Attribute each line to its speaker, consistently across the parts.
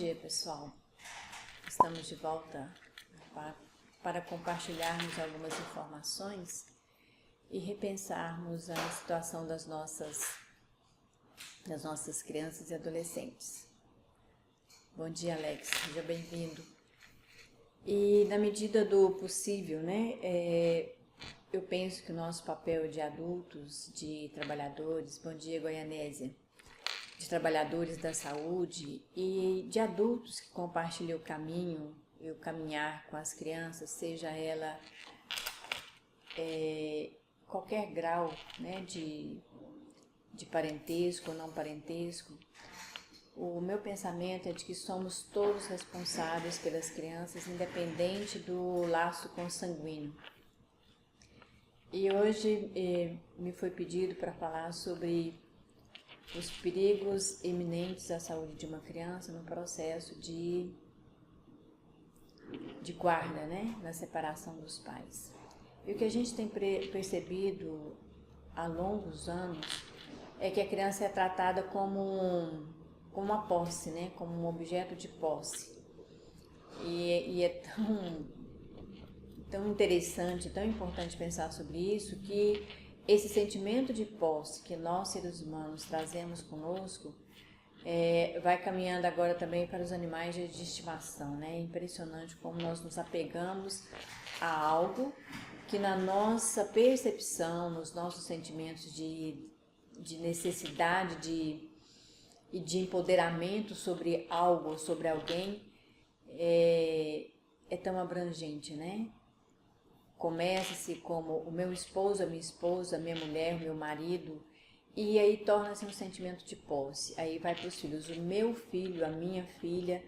Speaker 1: dia, pessoal. Estamos de volta para compartilharmos algumas informações e repensarmos a situação das nossas crianças e adolescentes. Bom dia, Alex. Seja bem-vindo. E na medida do possível, eu penso que o nosso papel de adultos, de trabalhadores, bom dia, Goianésia, de trabalhadores da saúde e de adultos que compartilham o caminho e o caminhar com as crianças, seja ela qualquer grau de parentesco ou não parentesco, o meu pensamento é de que somos todos responsáveis pelas crianças, independente do laço consanguíneo. E hoje me foi pedido para falar sobre os perigos iminentes à saúde de uma criança no processo de guarda, na separação dos pais. E o que a gente tem percebido há longos anos é que a criança é tratada como uma posse, como um objeto de posse. E é tão interessante, tão importante pensar sobre isso, que esse sentimento de posse que nós, seres humanos, trazemos conosco, vai caminhando agora também para os animais de estimação. É impressionante como nós nos apegamos a algo que na nossa percepção, nos nossos sentimentos de necessidade e de empoderamento sobre algo, sobre alguém, é tão abrangente, Começa-se como o meu esposo, a minha esposa, a minha mulher, o meu marido, e aí torna-se um sentimento de posse. Aí vai para os filhos, o meu filho, a minha filha,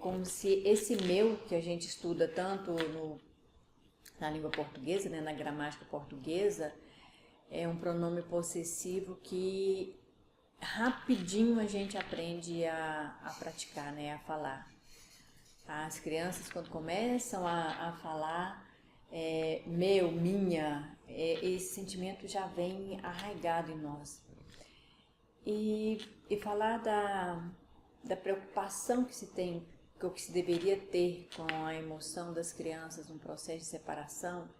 Speaker 1: como se esse meu, que a gente estuda tanto na língua portuguesa, na gramática portuguesa, é um pronome possessivo que rapidinho a gente aprende a praticar, a falar. As crianças, quando começam a falar meu, minha, esse sentimento já vem arraigado em nós. E falar da preocupação que se tem, que se deveria ter com a emoção das crianças num processo de separação,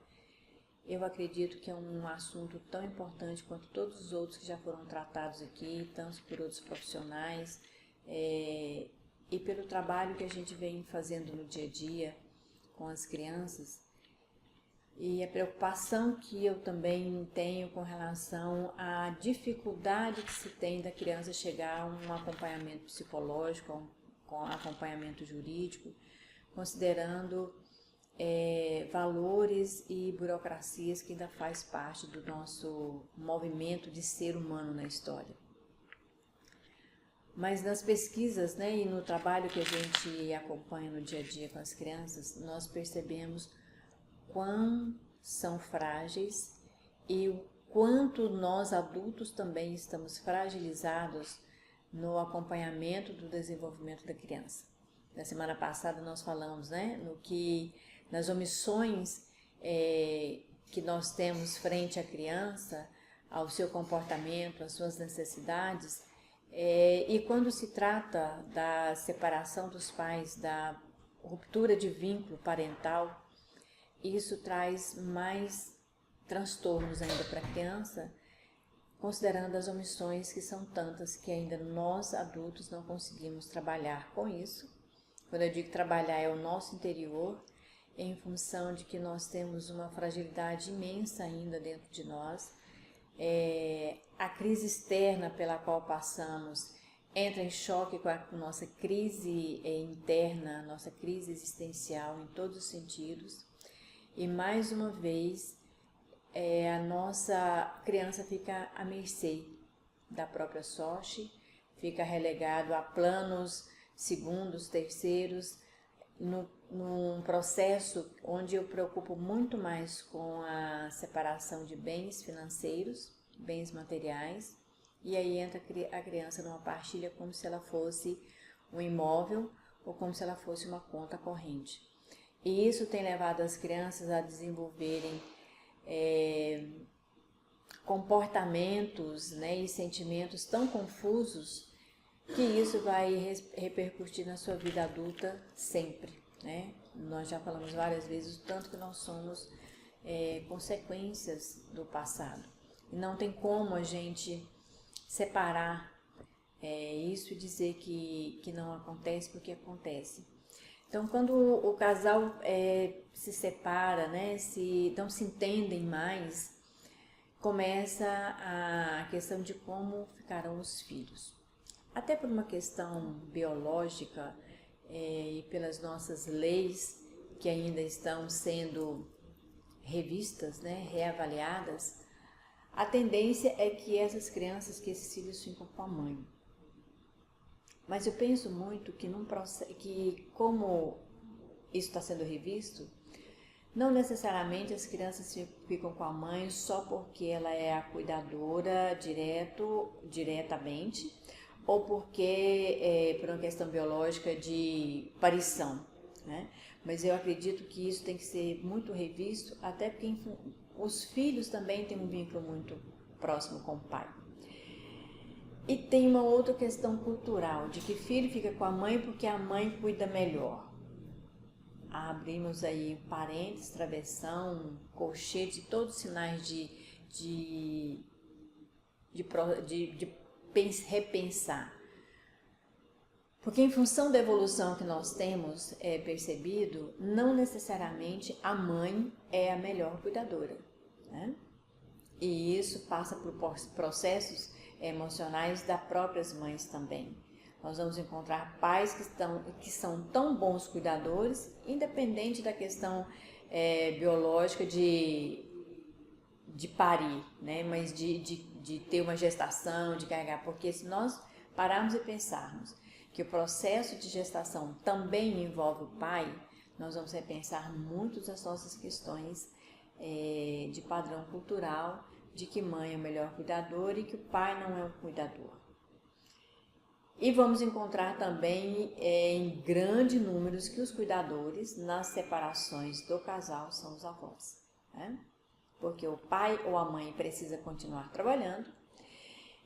Speaker 1: eu acredito que é um assunto tão importante quanto todos os outros que já foram tratados aqui, tanto por outros profissionais, e pelo trabalho que a gente vem fazendo no dia a dia com as crianças. E a preocupação que eu também tenho com relação à dificuldade que se tem da criança chegar a um acompanhamento psicológico, com acompanhamento jurídico, considerando valores e burocracias que ainda faz parte do nosso movimento de ser humano na história. Mas nas pesquisas, e no trabalho que a gente acompanha no dia a dia com as crianças, nós percebemos quão são frágeis e o quanto nós adultos também estamos fragilizados no acompanhamento do desenvolvimento da criança. Na semana passada nós falamos, nas omissões que nós temos frente à criança, ao seu comportamento, às suas necessidades, e quando se trata da separação dos pais, da ruptura de vínculo parental, isso traz mais transtornos ainda para a criança, considerando as omissões que são tantas que ainda nós adultos não conseguimos trabalhar com isso. Quando eu digo trabalhar, é o nosso interior, em função de que nós temos uma fragilidade imensa ainda dentro de nós. A crise externa pela qual passamos entra em choque com a nossa crise interna, nossa crise existencial em todos os sentidos. E mais uma vez, a nossa criança fica à mercê da própria sorte, fica relegado a planos segundos, terceiros, num processo onde eu preocupo muito mais com a separação de bens financeiros, bens materiais, e aí entra a criança numa partilha como se ela fosse um imóvel ou como se ela fosse uma conta corrente. E isso tem levado as crianças a desenvolverem comportamentos e sentimentos tão confusos que isso vai repercutir na sua vida adulta sempre, né? Nós já falamos várias vezes o tanto que nós somos consequências do passado. E não tem como a gente separar isso e dizer que não acontece, porque acontece. Então, quando o casal se separa, né, não se entendem mais, começa a questão de como ficarão os filhos. Até por uma questão biológica e pelas nossas leis que ainda estão sendo revistas, né, reavaliadas, a tendência é que essas crianças, que esses filhos ficam com a mãe. Mas eu penso muito que como isso está sendo revisto, não necessariamente as crianças ficam com a mãe só porque ela é a cuidadora diretamente, ou porque por uma questão biológica de parição, né? Mas eu acredito que isso tem que ser muito revisto, até porque os filhos também têm um vínculo muito próximo com o pai. E tem uma outra questão cultural, de que filho fica com a mãe porque a mãe cuida melhor. Abrimos aí parênteses, travessão, colchete, todos os sinais de repensar. Porque em função da evolução que nós temos percebido, não necessariamente a mãe é a melhor cuidadora, né? E isso passa por processos emocionais das próprias mães também. Nós vamos encontrar pais que são tão bons cuidadores, independente da questão biológica de parir, né? Mas de ter uma gestação, de carregar, porque se nós pararmos e pensarmos que o processo de gestação também envolve o pai, nós vamos repensar muito das nossas questões de padrão cultural, de que mãe é o melhor cuidador e que o pai não é o cuidador. E vamos encontrar também em grande número que os cuidadores nas separações do casal são os avós, né? Porque o pai ou a mãe precisa continuar trabalhando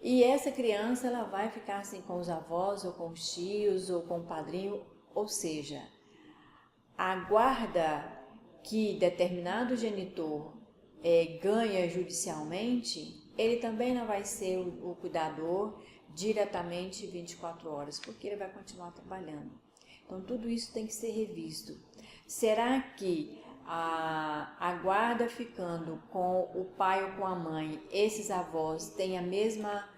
Speaker 1: e essa criança ela vai ficar assim com os avós ou com os tios ou com o padrinho, ou seja, a guarda que determinado genitor ganha judicialmente, ele também não vai ser o cuidador diretamente 24 horas, porque ele vai continuar trabalhando. Então tudo isso tem que ser revisto. Será que a guarda ficando com o pai ou com a mãe, esses avós têm a mesma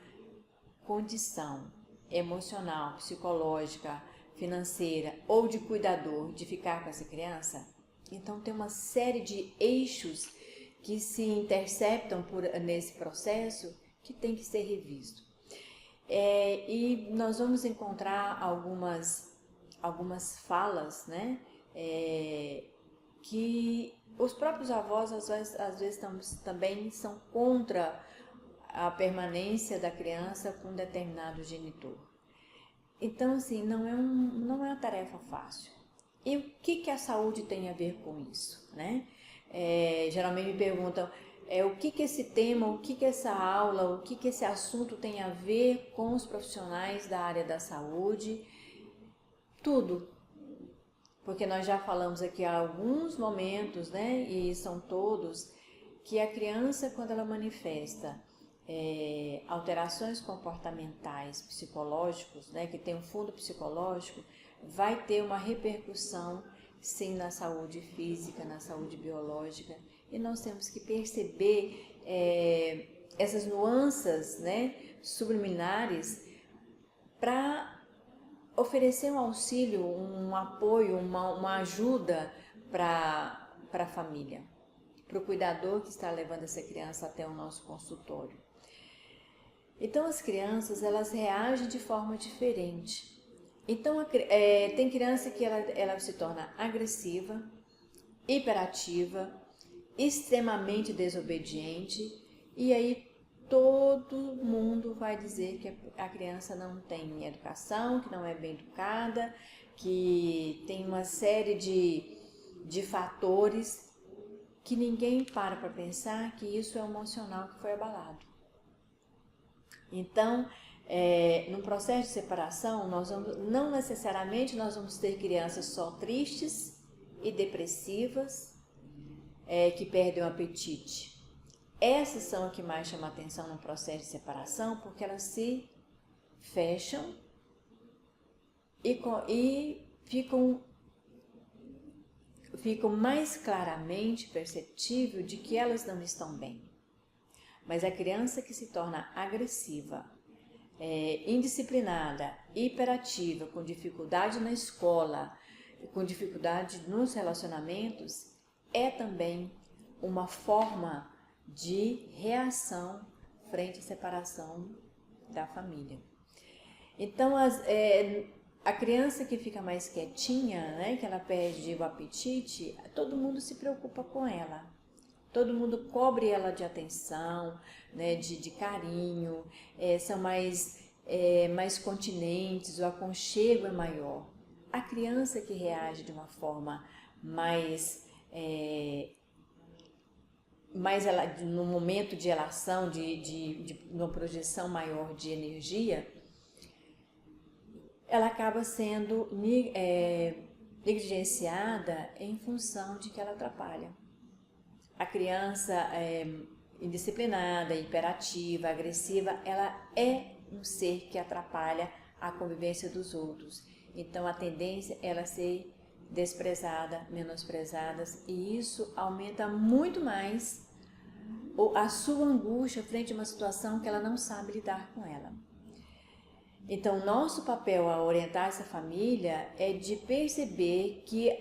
Speaker 1: condição emocional, psicológica, financeira ou de cuidador de ficar com essa criança? Então tem uma série de eixos que se interceptam nesse processo que tem que ser revisto. E nós vamos encontrar algumas falas, né, que os próprios avós às vezes também são contra a permanência da criança com um determinado genitor. Então, assim, não é uma tarefa fácil. E o que a saúde tem a ver com isso, né? Geralmente me perguntam o que esse tema, o que essa aula, o que esse assunto tem a ver com os profissionais da área da saúde. Tudo. Porque nós já falamos aqui há alguns momentos, né, e são todos, que a criança, quando ela manifesta alterações comportamentais psicológicos, né, que tem um fundo psicológico, vai ter uma repercussão, sim, na saúde física, na saúde biológica, e nós temos que perceber essas nuances, né, subliminares para oferecer um auxílio, um apoio, uma ajuda para a família, para o cuidador que está levando essa criança até o nosso consultório. Então as crianças, elas reagem de forma diferente. Então tem criança que ela se torna agressiva, hiperativa, extremamente desobediente, e aí todo mundo vai dizer que a criança não tem educação, que não é bem educada, que tem uma série de fatores que ninguém para pensar que isso é emocional que foi abalado. Então, no processo de separação, não necessariamente nós vamos ter crianças só tristes e depressivas, que perdem o apetite. Essas são as que mais chamam a atenção no processo de separação, porque elas se fecham e ficam mais claramente perceptível de que elas não estão bem. Mas a criança que se torna agressiva, indisciplinada, hiperativa, com dificuldade na escola, com dificuldade nos relacionamentos, é também uma forma de reação frente à separação da família. Então, a criança que fica mais quietinha, né, que ela perde o apetite, todo mundo se preocupa com ela. Todo mundo cobre ela de atenção, né, de carinho, são mais continentes, o aconchego é maior. A criança que reage de uma forma mais no momento de relação, de uma projeção maior de energia, ela acaba sendo negligenciada em função de que ela atrapalha. A criança indisciplinada, hiperativa, agressiva, ela é um ser que atrapalha a convivência dos outros. Então a tendência é ela ser desprezada, menosprezada, e isso aumenta muito mais a sua angústia frente a uma situação que ela não sabe lidar com ela. Então, nosso papel a orientar essa família é de perceber que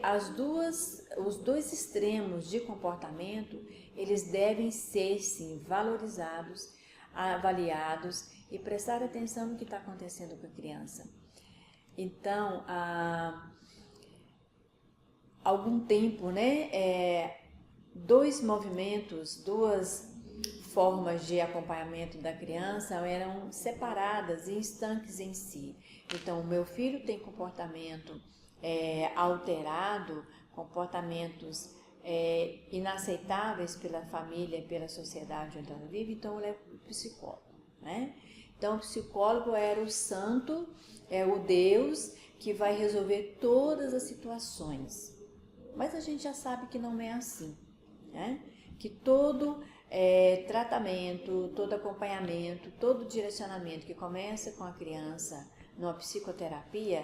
Speaker 1: os dois extremos de comportamento, eles devem ser, sim, valorizados, avaliados e prestar atenção no que está acontecendo com a criança. Então, há algum tempo, né, dois movimentos, duas formas de acompanhamento da criança eram separadas e estanques em si. Então, o meu filho tem comportamento alterado, comportamentos inaceitáveis pela família e pela sociedade onde ela vive, então ele é psicólogo, né? Então, o psicólogo era o santo, o Deus que vai resolver todas as situações. Mas a gente já sabe que não é assim, né? Que todo tratamento, todo acompanhamento, todo direcionamento que começa com a criança numa psicoterapia,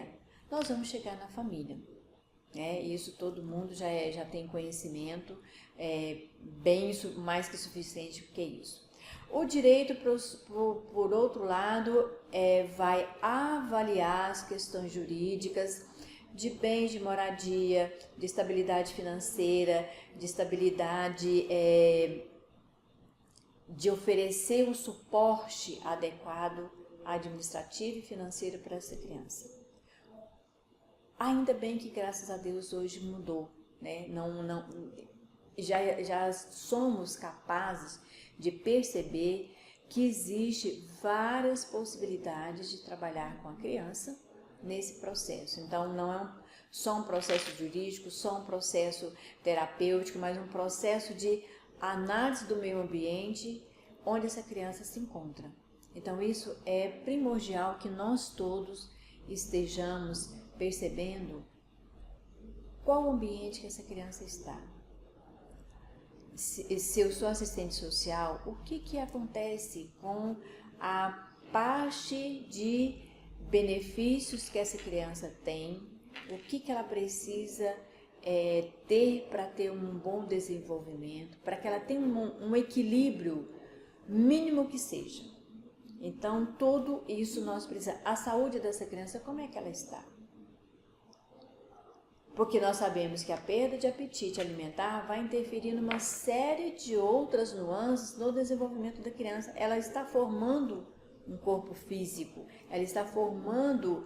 Speaker 1: nós vamos chegar na família. Isso todo mundo já tem conhecimento, bem mais que suficiente que isso. O direito, por outro lado, vai avaliar as questões jurídicas de bens de moradia, de estabilidade financeira, de estabilidade de oferecer um suporte adequado administrativo e financeiro para essa criança. Ainda bem que, graças a Deus, hoje mudou, né? Já somos capazes de perceber que existe várias possibilidades de trabalhar com a criança nesse processo. Então, não é só um processo jurídico, só um processo terapêutico, mas um processo de análise do meio ambiente onde essa criança se encontra. Então, isso é primordial que nós todos estejamos percebendo qual o ambiente que essa criança está. Se eu sou assistente social, o que acontece com a parte de benefícios que essa criança tem, o que ela precisa ter para ter um bom desenvolvimento, para que ela tenha um equilíbrio mínimo que seja. Então, tudo isso nós precisamos. A saúde dessa criança, como é que ela está? Porque nós sabemos que a perda de apetite alimentar vai interferir numa série de outras nuances no desenvolvimento da criança. Ela está formando um corpo físico, ela está formando,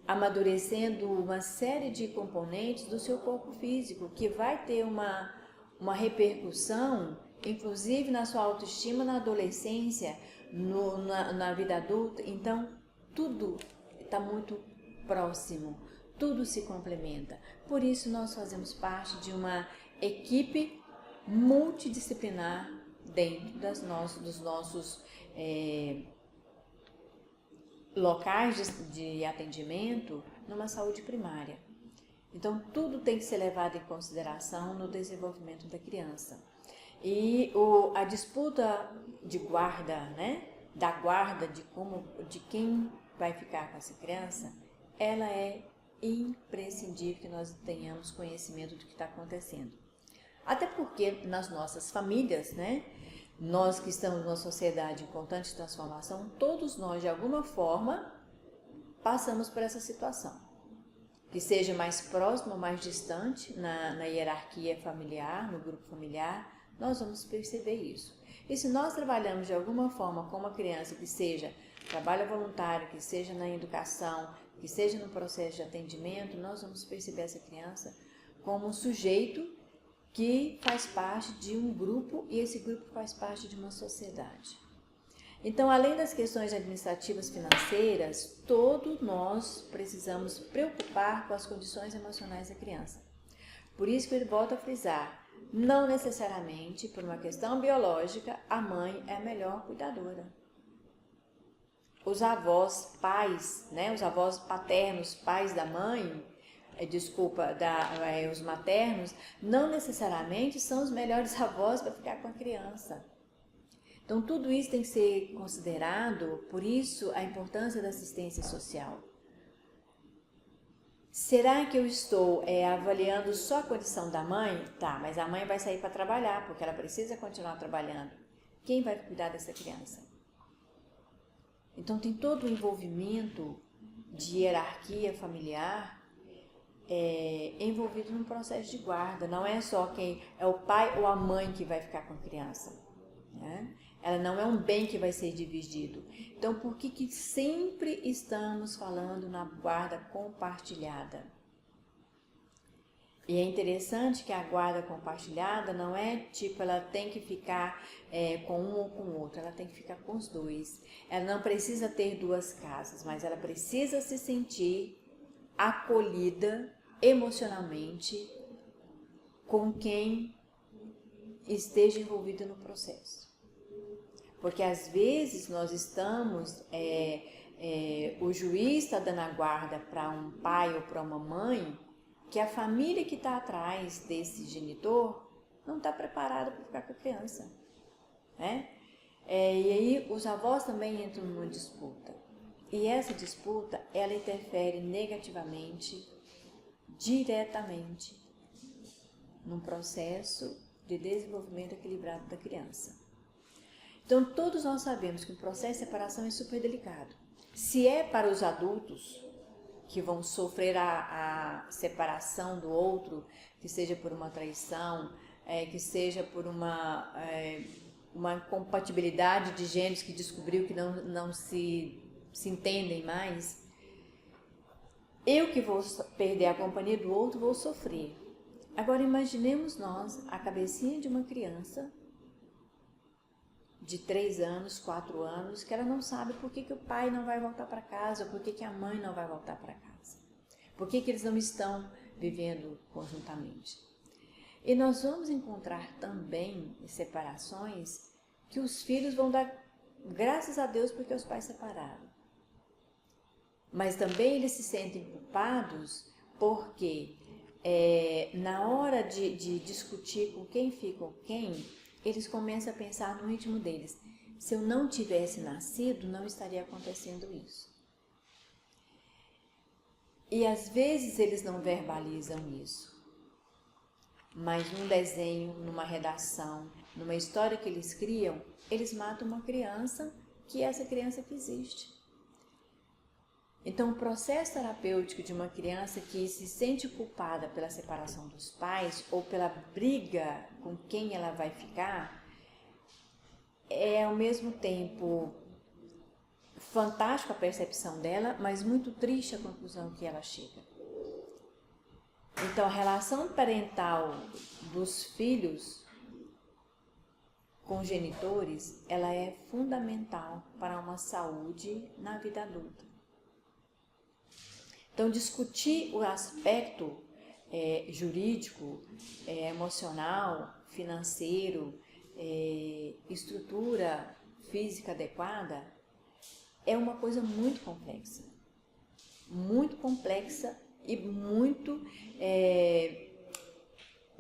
Speaker 1: amadurecendo uma série de componentes do seu corpo físico, que vai ter uma repercussão, inclusive na sua autoestima na adolescência, na vida adulta. Então, tudo está muito próximo. Tudo se complementa. Por isso, nós fazemos parte de uma equipe multidisciplinar dentro dos nossos locais de atendimento numa saúde primária. Então, tudo tem que ser levado em consideração no desenvolvimento da criança. E a disputa de guarda, né, da guarda de quem vai ficar com essa criança, ela é imprescindível que nós tenhamos conhecimento do que está acontecendo. Até porque nas nossas famílias, né, nós que estamos numa sociedade em constante transformação, todos nós de alguma forma passamos por essa situação. Que seja mais próximo ou mais distante na hierarquia familiar, no grupo familiar, nós vamos perceber isso. E se nós trabalhamos de alguma forma com uma criança que seja trabalho voluntário, que seja na educação, que seja no processo de atendimento, nós vamos perceber essa criança como um sujeito que faz parte de um grupo e esse grupo faz parte de uma sociedade. Então, além das questões administrativas financeiras, todos nós precisamos preocupar com as condições emocionais da criança. Por isso que ele volta a frisar, não necessariamente por uma questão biológica, a mãe é a melhor cuidadora. Os avós, pais, né, os avós paternos, pais da mãe, os maternos, não necessariamente são os melhores avós para ficar com a criança. Então, tudo isso tem que ser considerado, por isso a importância da assistência social. Será que eu estou avaliando só a condição da mãe? Tá, mas a mãe vai sair para trabalhar, porque ela precisa continuar trabalhando. Quem vai cuidar dessa criança? Então, tem todo o envolvimento de hierarquia familiar envolvido no processo de guarda. Não é só quem é o pai ou a mãe que vai ficar com a criança, né? Ela não é um bem que vai ser dividido. Então, por que sempre estamos falando na guarda compartilhada? E é interessante que a guarda compartilhada não é tipo, ela tem que ficar com um ou com o outro, ela tem que ficar com os dois. Ela não precisa ter duas casas, mas ela precisa se sentir acolhida emocionalmente com quem esteja envolvido no processo. Porque às vezes nós estamos, o juiz está dando a guarda para um pai ou para uma mãe, que a família que está atrás desse genitor não está preparada para ficar com a criança, né? E aí os avós também entram numa disputa. E essa disputa, ela interfere negativamente, diretamente, num processo de desenvolvimento equilibrado da criança. Então, todos nós sabemos que o processo de separação é super delicado. Se é para os adultos que vão sofrer a separação do outro, que seja por uma traição, que seja por uma incompatibilidade de gêneros que descobriu que não se entendem mais, eu que vou perder a companhia do outro vou sofrer. Agora, imaginemos nós a cabecinha de uma criança de 3 anos, 4 anos, que ela não sabe por que o pai não vai voltar para casa, ou por que a mãe não vai voltar para casa. Por que eles não estão vivendo conjuntamente. E nós vamos encontrar também separações que os filhos vão dar graças a Deus porque os pais separaram. Mas também eles se sentem culpados porque na hora de discutir com quem fica com quem, eles começam a pensar no íntimo deles. Se eu não tivesse nascido, não estaria acontecendo isso. E às vezes eles não verbalizam isso. Mas num desenho, numa redação, numa história que eles criam, eles matam uma criança que é essa criança que existe. Então, o processo terapêutico de uma criança que se sente culpada pela separação dos pais ou pela briga com quem ela vai ficar é ao mesmo tempo fantástico a percepção dela, mas muito triste a conclusão que ela chega. Então, a relação parental dos filhos com os genitores, ela é fundamental para uma saúde na vida adulta. Então, discutir o aspecto jurídico, emocional, financeiro, estrutura física adequada, é uma coisa muito complexa e muito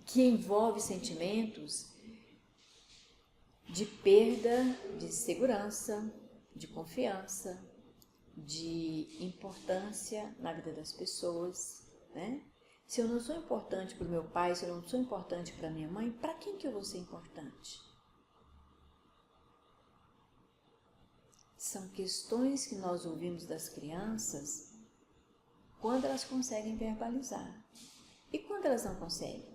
Speaker 1: que envolve sentimentos de perda de segurança, de confiança, de importância na vida das pessoas, né? Se eu não sou importante para o meu pai, se eu não sou importante para minha mãe, para quem que eu vou ser importante? São questões que nós ouvimos das crianças quando elas conseguem verbalizar. E quando elas não conseguem?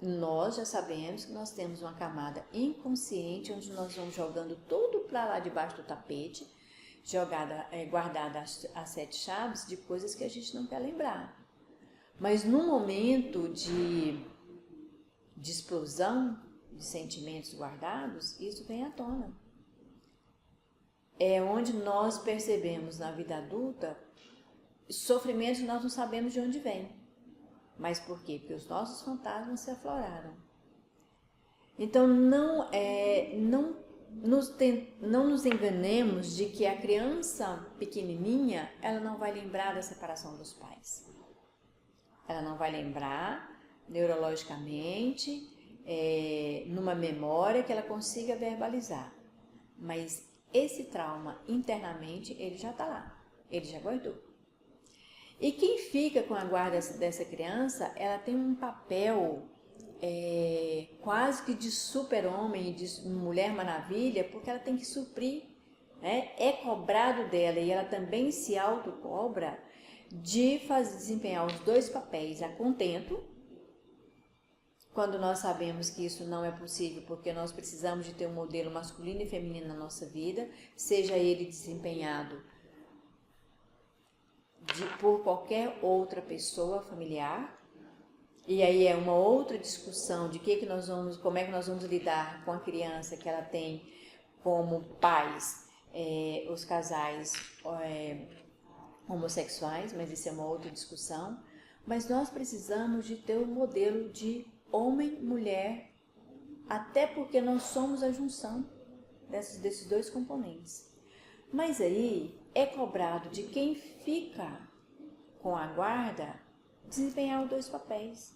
Speaker 1: Nós já sabemos que nós temos uma camada inconsciente onde nós vamos jogando tudo para lá debaixo do tapete, guardada as 7 chaves de coisas que a gente não quer lembrar. Mas no momento de explosão de sentimentos guardados, isso vem à tona. É onde nós percebemos na vida adulta sofrimentos que nós não sabemos de onde vem. Mas por quê? Porque os nossos fantasmas se afloraram. Então não nos enganemos de que a criança pequenininha, ela não vai lembrar da separação dos pais. Ela não vai lembrar neurologicamente, numa memória que ela consiga verbalizar. Mas esse trauma internamente, ele já está lá, ele já guardou. E quem fica com a guarda dessa criança, ela tem um papel quase que de super-homem, de mulher maravilha, porque ela tem que suprir, né? É cobrado dela e ela também se autocobra de desempenhar os 2 papéis a contento, quando nós sabemos que isso não é possível, porque nós precisamos de ter um modelo masculino e feminino na nossa vida, seja ele desempenhado por qualquer outra pessoa familiar. E aí é uma outra discussão de como é que nós vamos lidar com a criança que ela tem como pais os casais homossexuais, mas isso é uma outra discussão. Mas nós precisamos de ter um modelo de homem-mulher, até porque nós somos a junção desses 2 componentes. Mas aí é cobrado de quem fica com a guarda desempenhar os 2 papéis.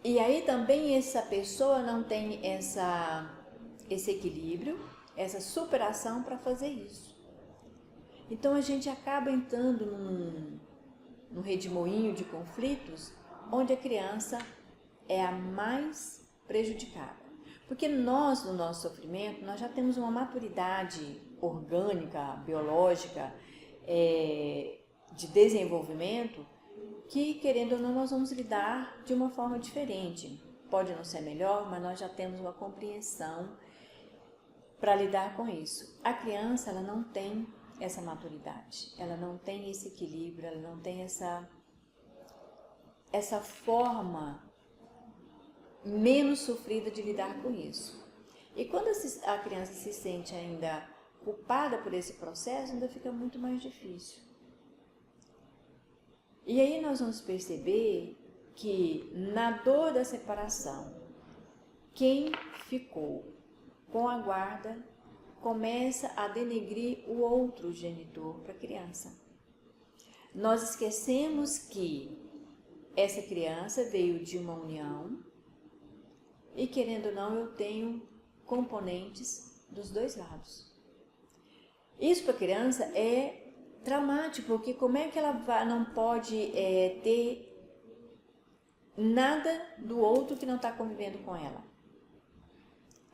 Speaker 1: E aí também essa pessoa não tem esse equilíbrio, essa superação para fazer isso. Então a gente acaba entrando num redemoinho de conflitos onde a criança é a mais prejudicada. Porque nós, no nosso sofrimento, nós já temos uma maturidade orgânica, biológica, de desenvolvimento, que, querendo ou não, nós vamos lidar de uma forma diferente. Pode não ser melhor, mas nós já temos uma compreensão para lidar com isso. A criança, ela não tem essa maturidade, ela não tem esse equilíbrio, ela não tem essa forma menos sofrida de lidar com isso. E quando a criança se sente ainda culpada por esse processo, ainda fica muito mais difícil. E aí nós vamos perceber que na dor da separação, quem ficou com a guarda começa a denegrir o outro genitor para a criança. Nós esquecemos que essa criança veio de uma união e, querendo ou não, eu tenho componentes dos 2 lados. Isso para a criança é traumático, porque como é que ela não pode ter nada do outro que não está convivendo com ela?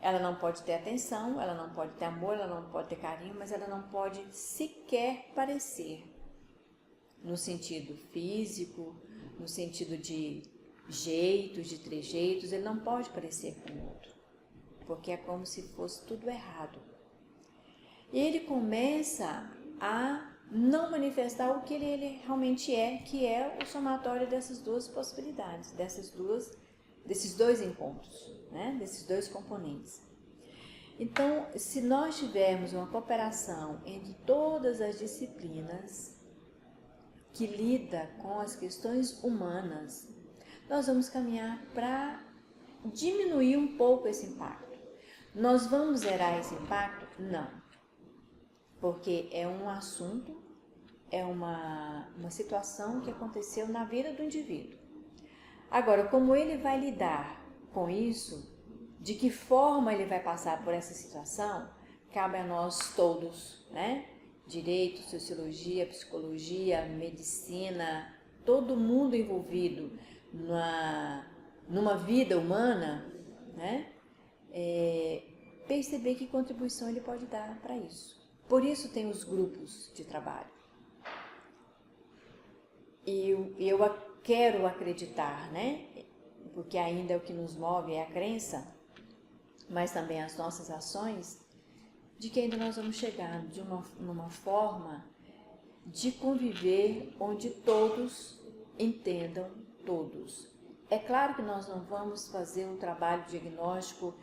Speaker 1: Ela não pode ter atenção, ela não pode ter amor, ela não pode ter carinho, mas ela não pode sequer parecer, no sentido físico, no sentido de jeitos, de trejeitos, ele não pode parecer com o outro, porque é como se fosse tudo errado. E ele começa a não manifestar o que ele realmente é, que é o somatório dessas 2 possibilidades, desses 2 encontros, né? Desses 2 componentes. Então, se nós tivermos uma cooperação entre todas as disciplinas que lida com as questões humanas, nós vamos caminhar para diminuir um pouco esse impacto. Nós vamos zerar esse impacto? Não. Porque é um assunto, é uma situação que aconteceu na vida do indivíduo. Agora, como ele vai lidar com isso, de que forma ele vai passar por essa situação, cabe a nós todos, né? Direito, sociologia, psicologia, medicina, todo mundo envolvido numa vida humana, né? Perceber que contribuição ele pode dar para isso. Por isso tem os grupos de trabalho. E eu quero acreditar, né? Porque ainda é o que nos move, é a crença, mas também as nossas ações, de que ainda nós vamos chegar numa forma de conviver onde todos entendam todos. É claro que nós não vamos fazer um trabalho diagnóstico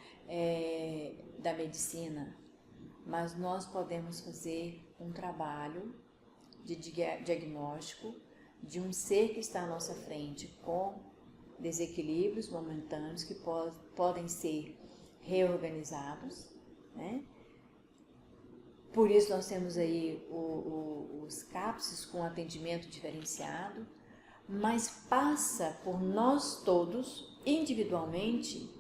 Speaker 1: da medicina, mas nós podemos fazer um trabalho de diagnóstico de um ser que está à nossa frente com desequilíbrios momentâneos que podem ser reorganizados, né? Por isso nós temos aí os CAPS com atendimento diferenciado, mas passa por nós todos, individualmente,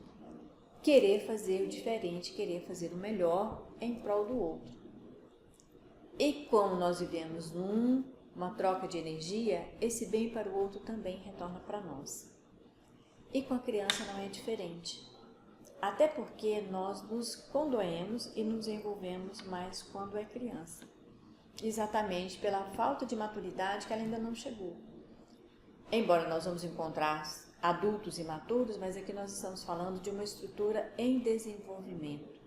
Speaker 1: querer fazer o diferente, querer fazer o melhor em prol do outro. E como nós vivemos numa troca de energia, esse bem para o outro também retorna para nós. E com a criança não é diferente. Até porque nós nos condoemos e nos envolvemos mais quando é criança. Exatamente pela falta de maturidade que ela ainda não chegou. Embora nós vamos encontrar adultos imaturos, mas aqui nós estamos falando de uma estrutura em desenvolvimento,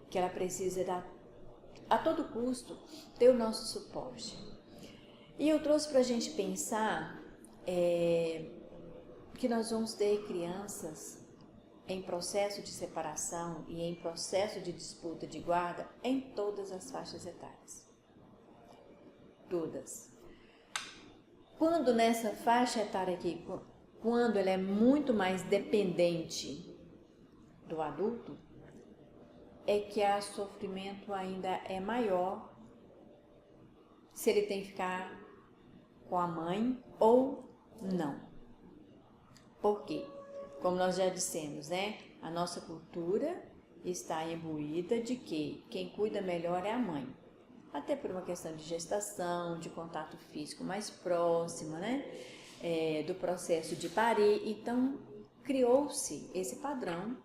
Speaker 1: que ela precisa a todo custo ter o nosso suporte. E eu trouxe para a gente pensar que nós vamos ter crianças em processo de separação e em processo de disputa de guarda em todas as faixas etárias. Todas. Quando nessa faixa etária aqui, quando ela é muito mais dependente do adulto, é que o sofrimento ainda é maior se ele tem que ficar com a mãe ou não. Por quê? Como nós já dissemos, né? A nossa cultura está imbuída de que quem cuida melhor é a mãe. Até por uma questão de gestação, de contato físico mais próximo, né? Do processo de parir. Então, criou-se esse padrão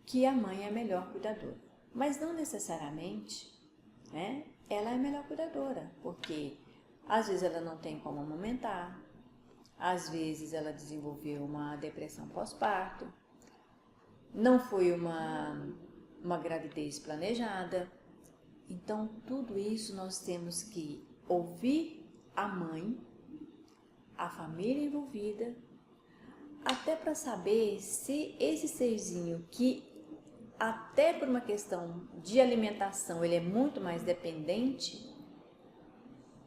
Speaker 1: que a mãe é a melhor cuidadora. Mas não necessariamente, né? Ela é a melhor cuidadora, porque às vezes ela não tem como amamentar, às vezes ela desenvolveu uma depressão pós-parto, não foi uma gravidez planejada. Então, tudo isso nós temos que ouvir a mãe, a família envolvida, até para saber se esse serzinho que, até por uma questão de alimentação, ele é muito mais dependente,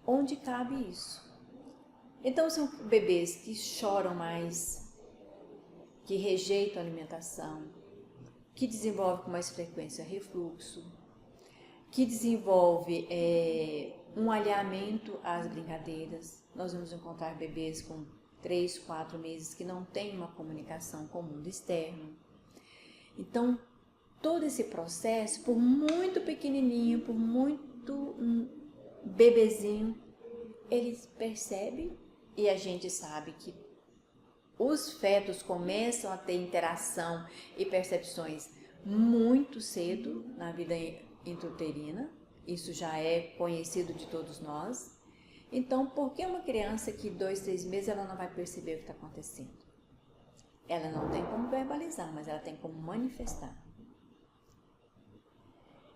Speaker 1: onde cabe isso? Então, são bebês que choram mais, que rejeitam a alimentação, que desenvolvem com mais frequência refluxo, que desenvolve um alinhamento às brincadeiras. Nós vamos encontrar bebês com 3, 4 meses que não têm uma comunicação com o mundo externo. Então, todo esse processo, por muito pequenininho, por muito bebezinho, ele percebe, e a gente sabe que os fetos começam a ter interação e percepções muito cedo na vida intrauterina, isso já é conhecido de todos nós. Então, por que uma criança que 2, 3 meses ela não vai perceber o que está acontecendo? Ela não tem como verbalizar, mas ela tem como manifestar.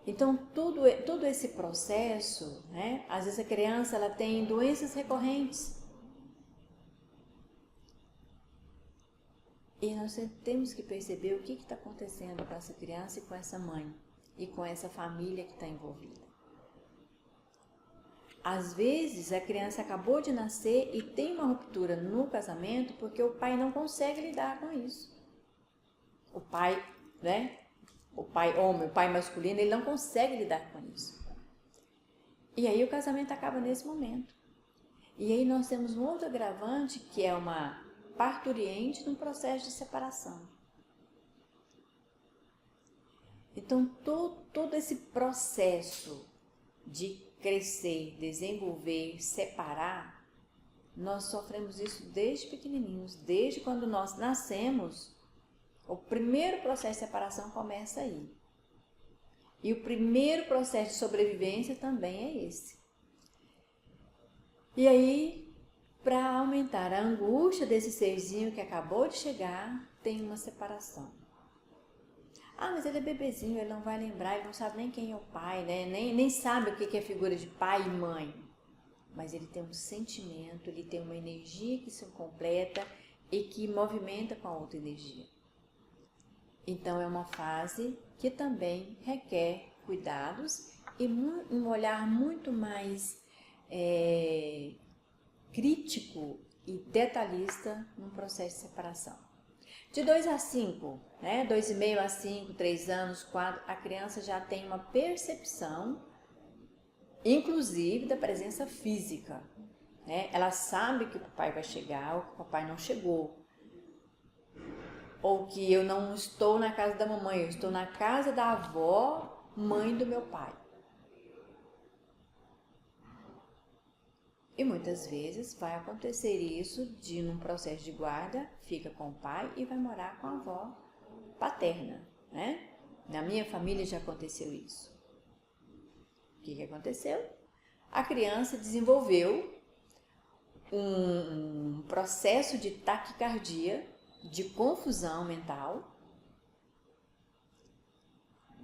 Speaker 1: Então, todo esse processo, né? Às vezes a criança ela tem doenças recorrentes. E nós temos que perceber o que está acontecendo com essa criança e com essa mãe e com essa família que está envolvida. Às vezes a criança acabou de nascer e tem uma ruptura no casamento porque o pai não consegue lidar com isso. O pai, né, o pai homem, o pai masculino, ele não consegue lidar com isso. E aí o casamento acaba nesse momento. E aí nós temos um outro agravante, que é uma parturiente num processo de separação. Então, todo esse processo de crescer, desenvolver, separar, nós sofremos isso desde pequenininhos, desde quando nós nascemos. O primeiro processo de separação começa aí. E o primeiro processo de sobrevivência também é esse. E aí, para aumentar a angústia desse serzinho que acabou de chegar, tem uma separação. Ah, mas ele é bebezinho, ele não vai lembrar, ele não sabe nem quem é o pai, né? Nem sabe o que é figura de pai e mãe. Mas ele tem um sentimento, ele tem uma energia que se completa e que movimenta com a outra energia. Então é uma fase que também requer cuidados e um olhar muito mais crítico e detalhista no processo de separação. De 2 a 5, né? 2,5 a 5, 3 anos, 4, a criança já tem uma percepção, inclusive da presença física, né? Ela sabe que o papai vai chegar ou que o papai não chegou. Ou que eu não estou na casa da mamãe, eu estou na casa da avó, mãe do meu pai. E muitas vezes vai acontecer isso de, num processo de guarda, fica com o pai e vai morar com a avó paterna, né? Na minha família já aconteceu isso. O que aconteceu? A criança desenvolveu um processo de taquicardia, de confusão mental,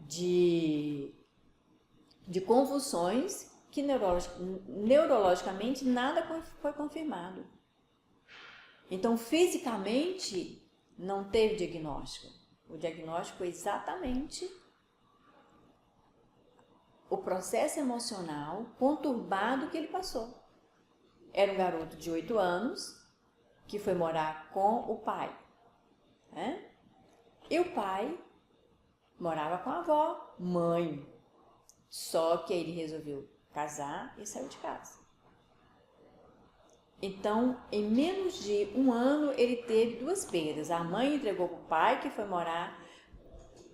Speaker 1: de convulsões, que neurologicamente nada foi confirmado. Então, fisicamente, não teve diagnóstico. O diagnóstico foi exatamente o processo emocional conturbado que ele passou. Era um garoto de 8 anos que foi morar com o pai, né? E o pai morava com a avó, mãe. Só que ele resolveu casar e saiu de casa. Então, em menos de um ano, ele teve 2 perdas. A mãe entregou para o pai, que foi morar,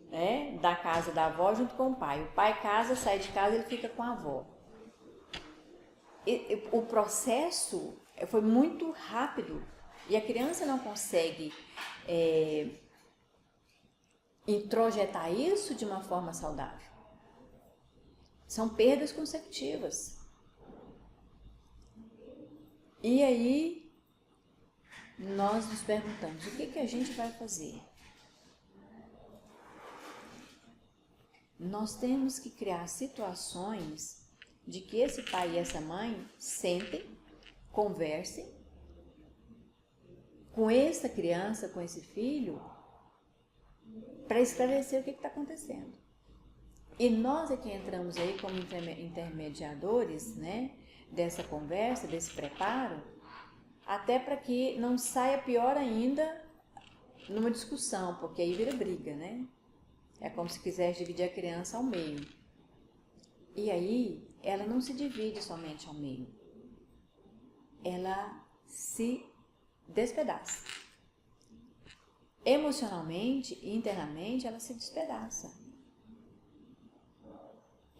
Speaker 1: né, da casa da avó junto com o pai. O pai casa, sai de casa, ele fica com a avó. O processo foi muito rápido e a criança não consegue introjetar isso de uma forma saudável. São perdas consecutivas. E aí, nós nos perguntamos, o que a gente vai fazer? Nós temos que criar situações de que esse pai e essa mãe sentem, conversem com essa criança, com esse filho, para esclarecer o que está acontecendo. E nós é que entramos aí como intermediadores, né, dessa conversa, desse preparo, até para que não saia pior ainda numa discussão, porque aí vira briga, né? É como se quisesse dividir a criança ao meio. E aí, ela não se divide somente ao meio. Ela se despedaça. Emocionalmente e internamente, ela se despedaça.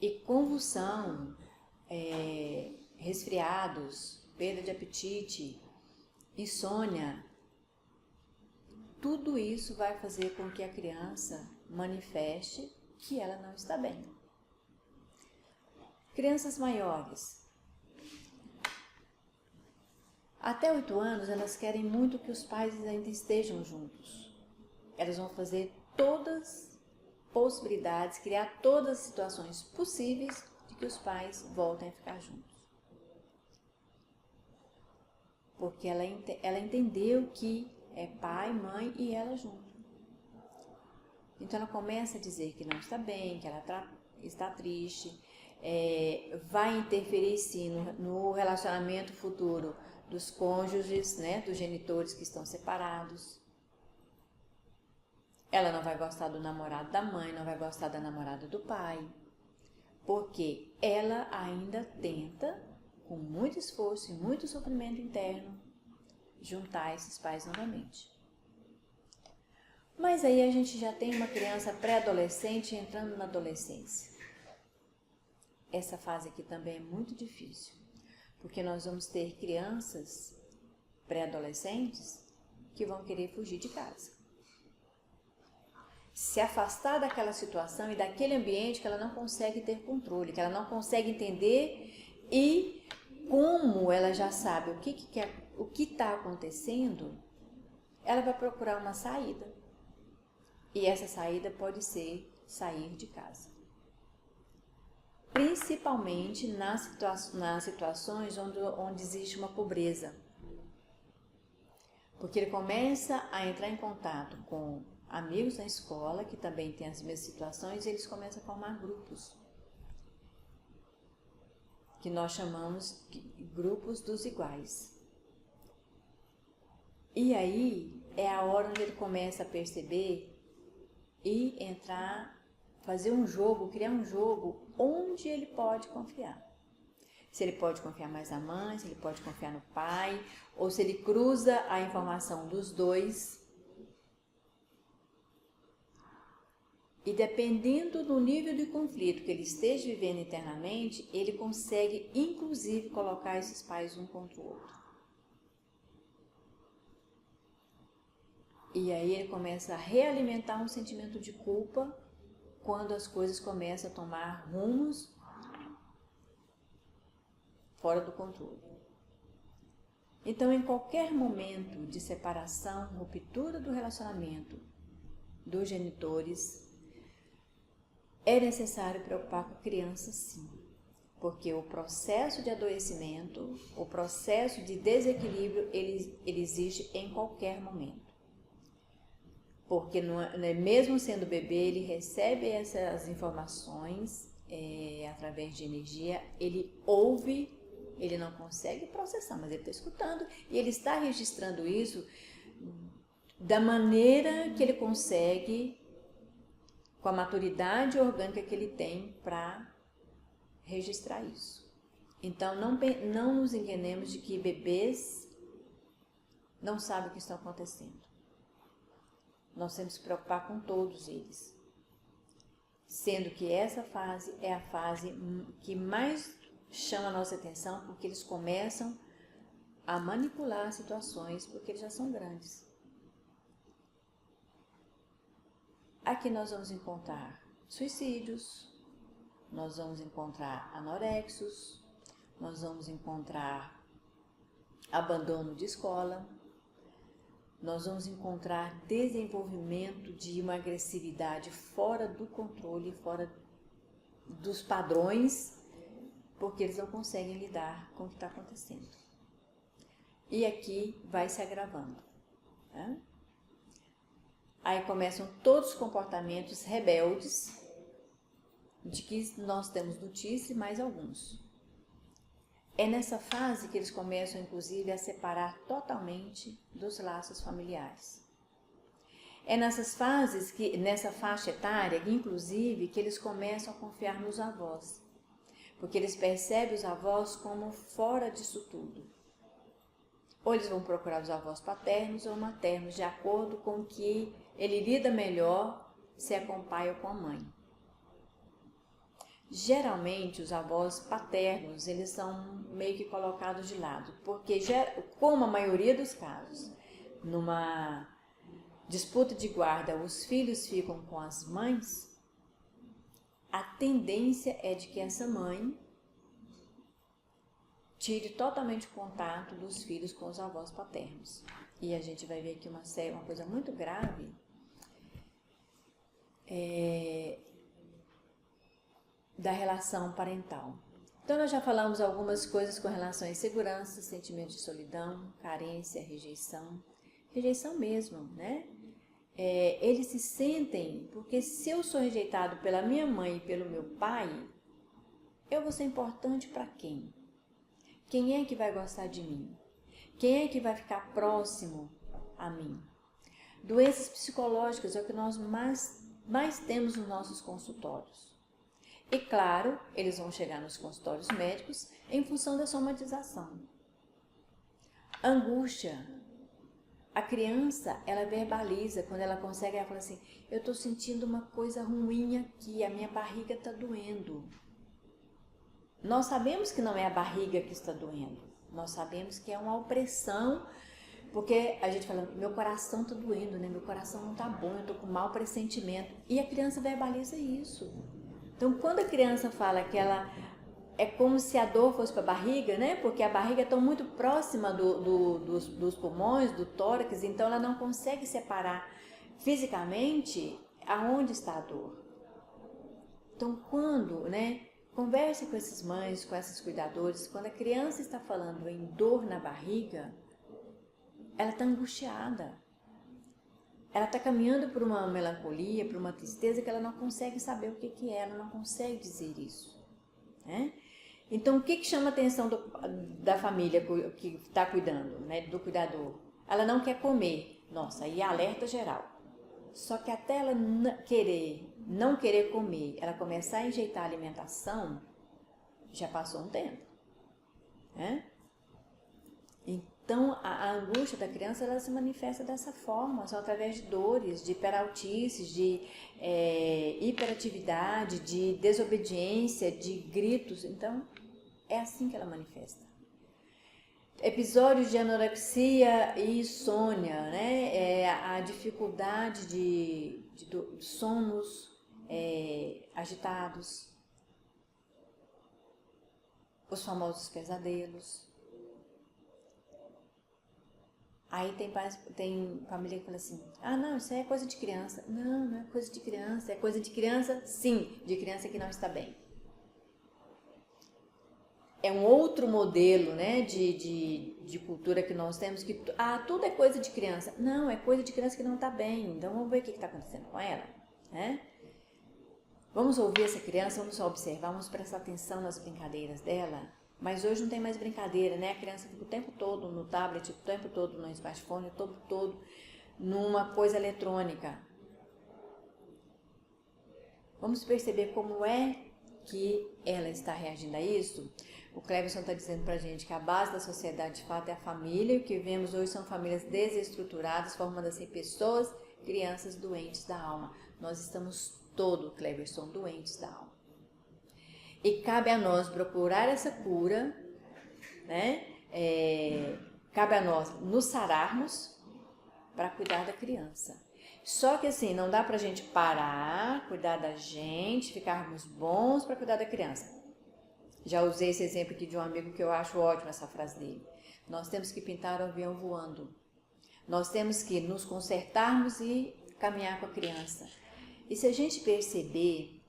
Speaker 1: E convulsão, resfriados, perda de apetite, insônia, tudo isso vai fazer com que a criança manifeste que ela não está bem. Crianças maiores. Até 8 anos, elas querem muito que os pais ainda estejam juntos. Elas vão fazer todas as possibilidades, criar todas as situações possíveis de que os pais voltem a ficar juntos. Porque ela entendeu que é pai, mãe e ela junto. Então ela começa a dizer que não está bem, que ela está triste, vai interferir sim no relacionamento futuro dos cônjuges, né, dos genitores que estão separados. Ela não vai gostar do namorado da mãe, não vai gostar da namorada do pai, porque ela ainda tenta, com muito esforço e muito sofrimento interno, juntar esses pais novamente. Mas aí a gente já tem uma criança pré-adolescente entrando na adolescência. Essa fase aqui também é muito difícil, porque nós vamos ter crianças pré-adolescentes que vão querer fugir de casa. Se afastar daquela situação e daquele ambiente que ela não consegue ter controle, que ela não consegue entender, e como ela já sabe o que está acontecendo, ela vai procurar uma saída. E essa saída pode ser sair de casa. Principalmente nas situações onde existe uma pobreza. Porque ele começa a entrar em contato com amigos na escola, que também têm as mesmas situações, e eles começam a formar grupos, que nós chamamos de grupos dos iguais. E aí é a hora onde ele começa a perceber e entrar, fazer um jogo, criar um jogo onde ele pode confiar. Se ele pode confiar mais na mãe, se ele pode confiar no pai, ou se ele cruza a informação dos dois. E dependendo do nível de conflito que ele esteja vivendo internamente, ele consegue inclusive colocar esses pais um contra o outro. E aí ele começa a realimentar um sentimento de culpa quando as coisas começam a tomar rumos fora do controle. Então, em qualquer momento de separação, ruptura do relacionamento dos genitores, é necessário preocupar com a criança, sim, porque o processo de adoecimento, o processo de desequilíbrio, ele existe em qualquer momento. Porque mesmo sendo bebê, ele recebe essas informações através de energia, ele ouve, ele não consegue processar, mas ele está escutando e ele está registrando isso da maneira que ele consegue, com a maturidade orgânica que ele tem para registrar isso. Então, não nos enganemos de que bebês não sabem o que está acontecendo. Nós temos que se preocupar com todos eles. Sendo que essa fase é a fase que mais chama a nossa atenção, porque eles começam a manipular situações, porque eles já são grandes. Aqui nós vamos encontrar suicídios, nós vamos encontrar anorexos, nós vamos encontrar abandono de escola, nós vamos encontrar desenvolvimento de uma agressividade fora do controle, fora dos padrões, porque eles não conseguem lidar com o que está acontecendo. E aqui vai se agravando. Né? Aí começam todos os comportamentos rebeldes, de que nós temos notícia e mais alguns. É nessa fase que eles começam, inclusive, a separar totalmente dos laços familiares. É nessas fases, nessa faixa etária, inclusive, que eles começam a confiar nos avós, porque eles percebem os avós como fora disso tudo. Ou eles vão procurar os avós paternos ou maternos, de acordo com o que ele lida melhor, se é com o pai ou com a mãe. Geralmente, os avós paternos, eles são meio que colocados de lado, porque, como a maioria dos casos, numa disputa de guarda, os filhos ficam com as mães, a tendência é de que essa mãe tire totalmente o contato dos filhos com os avós paternos. E a gente vai ver aqui uma coisa muito grave, da relação parental. Então, nós já falamos algumas coisas com relação à insegurança, sentimento de solidão, carência, rejeição. Rejeição mesmo, né? Eles se sentem, porque se eu sou rejeitado pela minha mãe e pelo meu pai, eu vou ser importante para quem? Quem é que vai gostar de mim? Quem é que vai ficar próximo a mim? Doenças psicológicas é o que nós mais temos nos nossos consultórios. E claro, eles vão chegar nos consultórios médicos em função da somatização. Angústia. A criança, ela verbaliza, quando ela consegue, ela fala assim, eu estou sentindo uma coisa ruim aqui, a minha barriga está doendo. Nós sabemos que não é a barriga que está doendo, nós sabemos que é uma opressão, porque a gente fala, meu coração está doendo, né? Meu coração não está bom, eu estou com mau pressentimento. E a criança verbaliza isso. Então, quando a criança fala que ela é como se a dor fosse para a barriga, né? Porque a barriga está muito próxima dos pulmões, do tórax, então ela não consegue separar fisicamente aonde está a dor. Então, quando, né? Converse com essas mães, com esses cuidadores, quando a criança está falando em dor na barriga, ela está angustiada. Ela está caminhando por uma melancolia, por uma tristeza que ela não consegue saber o que é, ela não consegue dizer isso, né? Então, o que chama a atenção da família que está cuidando, né, do cuidador? Ela não quer comer. Nossa, aí é alerta geral. Só que até ela não querer comer, ela começar a enjeitar a alimentação, já passou um tempo, né? Então, a angústia da criança, ela se manifesta dessa forma, só através de dores, de hiperaltices, de hiperatividade, de desobediência, de gritos. Então, é assim que ela manifesta. Episódios de anorexia e insônia, né? A dificuldade de sonos agitados, os famosos pesadelos. Aí tem família que fala assim, ah não, isso aí é coisa de criança. Não, não é coisa de criança, é coisa de criança, sim, de criança que não está bem. É um outro modelo, né, de cultura que nós temos, que tudo é coisa de criança. Não, é coisa de criança que não está bem, então vamos ver o que está acontecendo com ela, né? Vamos ouvir essa criança, vamos observar, vamos prestar atenção nas brincadeiras dela. Mas hoje não tem mais brincadeira, né? A criança fica o tempo todo no tablet, o tempo todo no smartphone, o tempo todo numa coisa eletrônica. Vamos perceber como é que ela está reagindo a isso? O Cleverson está dizendo pra gente que a base da sociedade de fato é a família, e o que vemos hoje são famílias desestruturadas, formando assim pessoas, crianças doentes da alma. Nós estamos todos, Cleverson, doentes da alma. E cabe a nós procurar essa cura, né? Cabe a nós nos sararmos para cuidar da criança. Só que assim, não dá pra gente parar, cuidar da gente, ficarmos bons para cuidar da criança. Já usei esse exemplo aqui de um amigo que eu acho ótimo, essa frase dele. Nós temos que pintar o avião voando. Nós temos que nos consertarmos e caminhar com a criança. E se a gente perceber,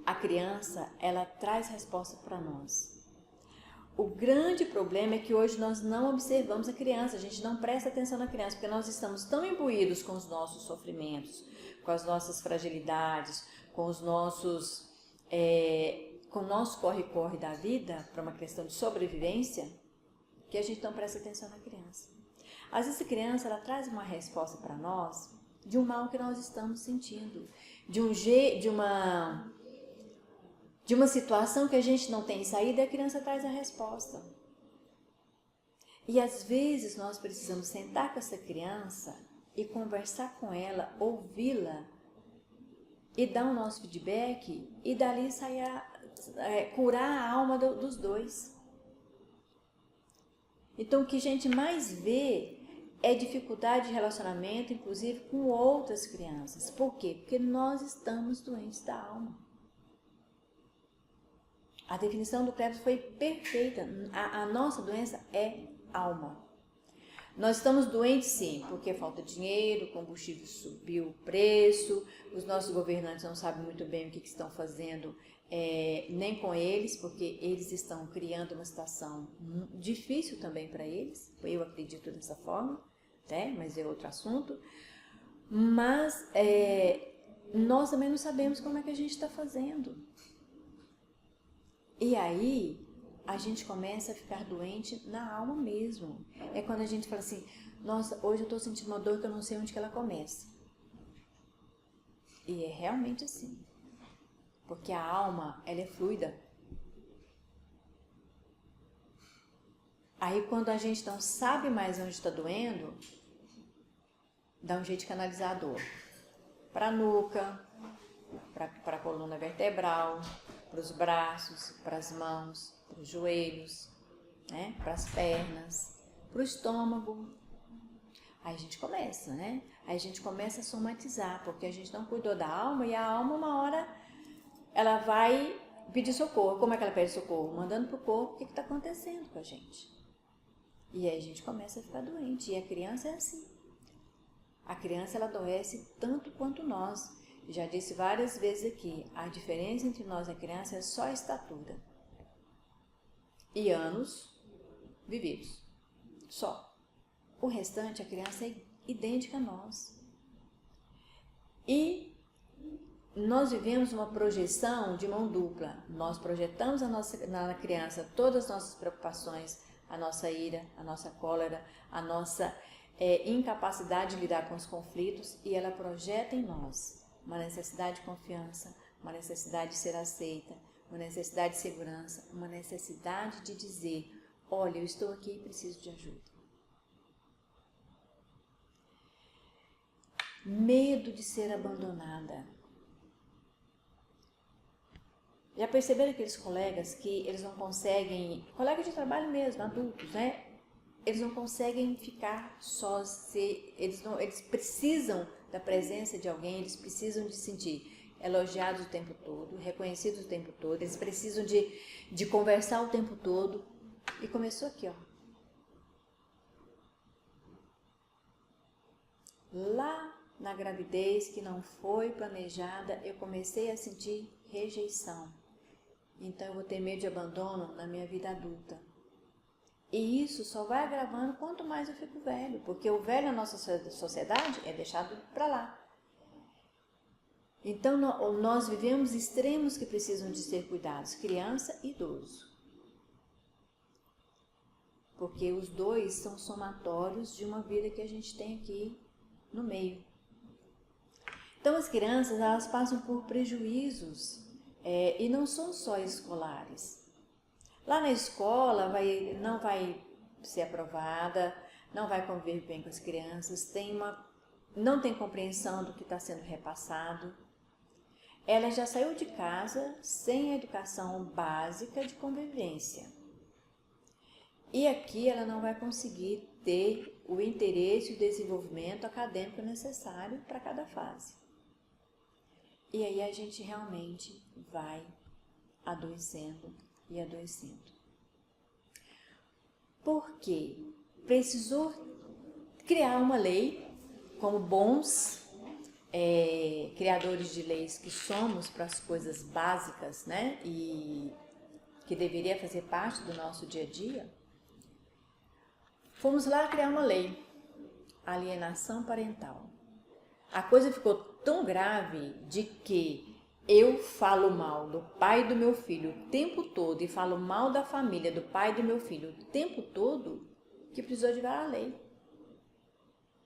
Speaker 1: a criança, ela traz resposta para nós. O grande problema é que hoje nós não observamos a criança, a gente não presta atenção na criança, porque nós estamos tão imbuídos com os nossos sofrimentos, com as nossas fragilidades, com os nossos, com o nosso corre-corre da vida, para uma questão de sobrevivência, que a gente não presta atenção na criança. Às vezes a criança, ela traz uma resposta para nós de um mal que nós estamos sentindo, de uma situação que a gente não tem saída, e a criança traz a resposta. E às vezes nós precisamos sentar com essa criança e conversar com ela, ouvi-la e dar o nosso feedback e dali sair curar a alma dos dois. Então o que a gente mais vê é dificuldade de relacionamento, inclusive com outras crianças. Por quê? Porque nós estamos doentes da alma. A definição do Cleverson foi perfeita. A nossa doença é alma. Nós estamos doentes sim, porque falta dinheiro, o combustível subiu o preço, os nossos governantes não sabem muito bem o que estão fazendo, nem com eles, porque eles estão criando uma situação difícil também para eles. Eu acredito dessa forma, né? Mas é outro assunto. Mas nós também não sabemos como é que a gente está fazendo. E aí, a gente começa a ficar doente na alma mesmo. É quando a gente fala assim, Nossa, hoje eu estou sentindo uma dor que eu não sei onde que ela começa. E é realmente assim. Porque a alma, ela é fluida. Aí quando a gente não sabe mais onde está doendo, dá um jeito de canalizar a dor. Para a nuca, para a coluna vertebral, para os braços, para as mãos, para os joelhos, né? Para as pernas, para o estômago. Aí a gente começa, né? Aí a gente começa a somatizar, porque a gente não cuidou da alma e a alma uma hora ela vai pedir socorro. Como é que ela pede socorro? Mandando para o corpo o que está acontecendo com a gente. E aí a gente começa a ficar doente. E a criança é assim. A criança ela adoece tanto quanto nós. Já disse várias vezes aqui, a diferença entre nós e a criança é só a estatura e anos vividos. Só. O restante, a criança é idêntica a nós. E nós vivemos uma projeção de mão dupla. Nós projetamos na criança todas as nossas preocupações, a nossa ira, a nossa cólera, a nossa incapacidade de lidar com os conflitos, e ela projeta em nós uma necessidade de confiança, uma necessidade de ser aceita, uma necessidade de segurança, uma necessidade de dizer, olha, eu estou aqui e preciso de ajuda. Medo de ser abandonada. Já perceberam aqueles colegas que eles não conseguem, colegas de trabalho mesmo, adultos, né? Eles não conseguem ficar sós, eles precisam da presença de alguém, eles precisam de se sentir elogiados o tempo todo, reconhecidos o tempo todo, eles precisam de conversar o tempo todo. E começou aqui, ó. Lá na gravidez, que não foi planejada, eu comecei a sentir rejeição. Então eu vou ter medo de abandono na minha vida adulta. E isso só vai agravando quanto mais eu fico velho, porque o velho na nossa sociedade é deixado para lá. Então nós vivemos extremos que precisam de ser cuidados, criança e idoso. Porque os dois são somatórios de uma vida que a gente tem aqui no meio. Então as crianças, elas passam por prejuízos e não são só escolares. Lá na escola não vai ser aprovada, não vai conviver bem com as crianças, não tem compreensão do que está sendo repassado. Ela já saiu de casa sem a educação básica de convivência. E aqui ela não vai conseguir ter o interesse e o desenvolvimento acadêmico necessário para cada fase. E aí a gente realmente vai adoecendo e adoecendo. Porque precisou criar uma lei, como bons criadores de leis que somos para as coisas básicas, né? E que deveria fazer parte do nosso dia a dia. Fomos lá criar uma lei, alienação parental. A coisa ficou tão grave de que eu falo mal do pai do meu filho o tempo todo e falo mal da família do pai do meu filho o tempo todo, que precisou de virar a lei.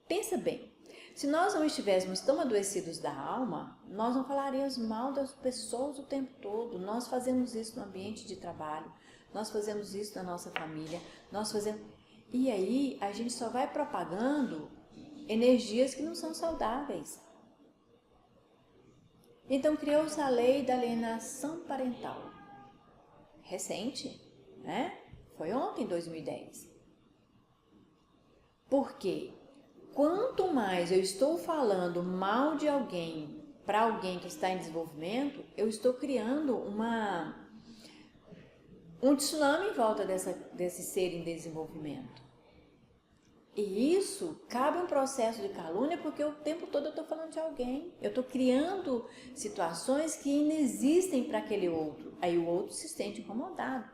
Speaker 1: Pensa bem, se nós não estivéssemos tão adoecidos da alma, nós não falaríamos mal das pessoas o tempo todo. Nós fazemos isso no ambiente de trabalho, nós fazemos isso na nossa família, e aí a gente só vai propagando energias que não são saudáveis. Então criou-se a lei da alienação parental. Recente, né? Foi ontem, 2010. Por quê? Quanto mais eu estou falando mal de alguém para alguém que está em desenvolvimento, eu estou criando um tsunami em volta desse ser em desenvolvimento. E isso cabe um processo de calúnia, porque o tempo todo eu estou falando de alguém. Eu estou criando situações que inexistem para aquele outro. Aí o outro se sente incomodado,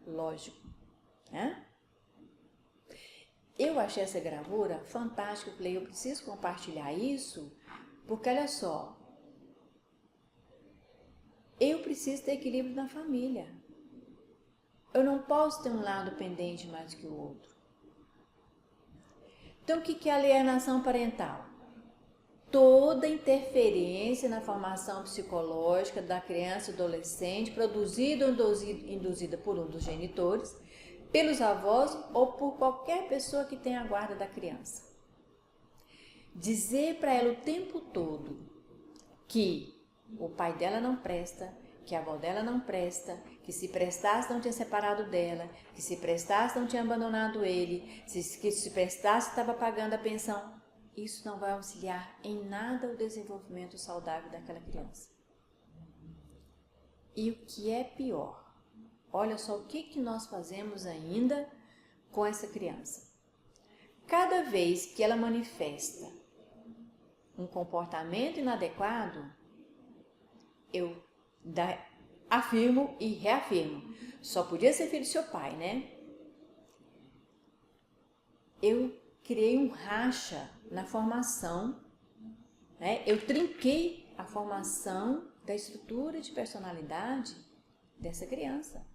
Speaker 1: lógico, né? Eu achei essa gravura fantástica. Eu falei, eu preciso compartilhar isso, porque olha só, eu preciso ter equilíbrio na família. Eu não posso ter um lado pendente mais que o outro. Então, o que é alienação parental? Toda interferência na formação psicológica da criança e adolescente, produzida ou induzida por um dos genitores, pelos avós ou por qualquer pessoa que tenha a guarda da criança. Dizer para ela o tempo todo que o pai dela não presta, que a avó dela não presta, que se prestasse não tinha separado dela, que se prestasse não tinha abandonado ele, que se prestasse estava pagando a pensão. Isso não vai auxiliar em nada o desenvolvimento saudável daquela criança. E o que é pior, olha só o que nós fazemos ainda com essa criança. Cada vez que ela manifesta um comportamento inadequado, eu afirmo e reafirmo. Só podia ser filho do seu pai, né? Eu criei um racha na formação, né? Eu trinquei a formação da estrutura de personalidade dessa criança.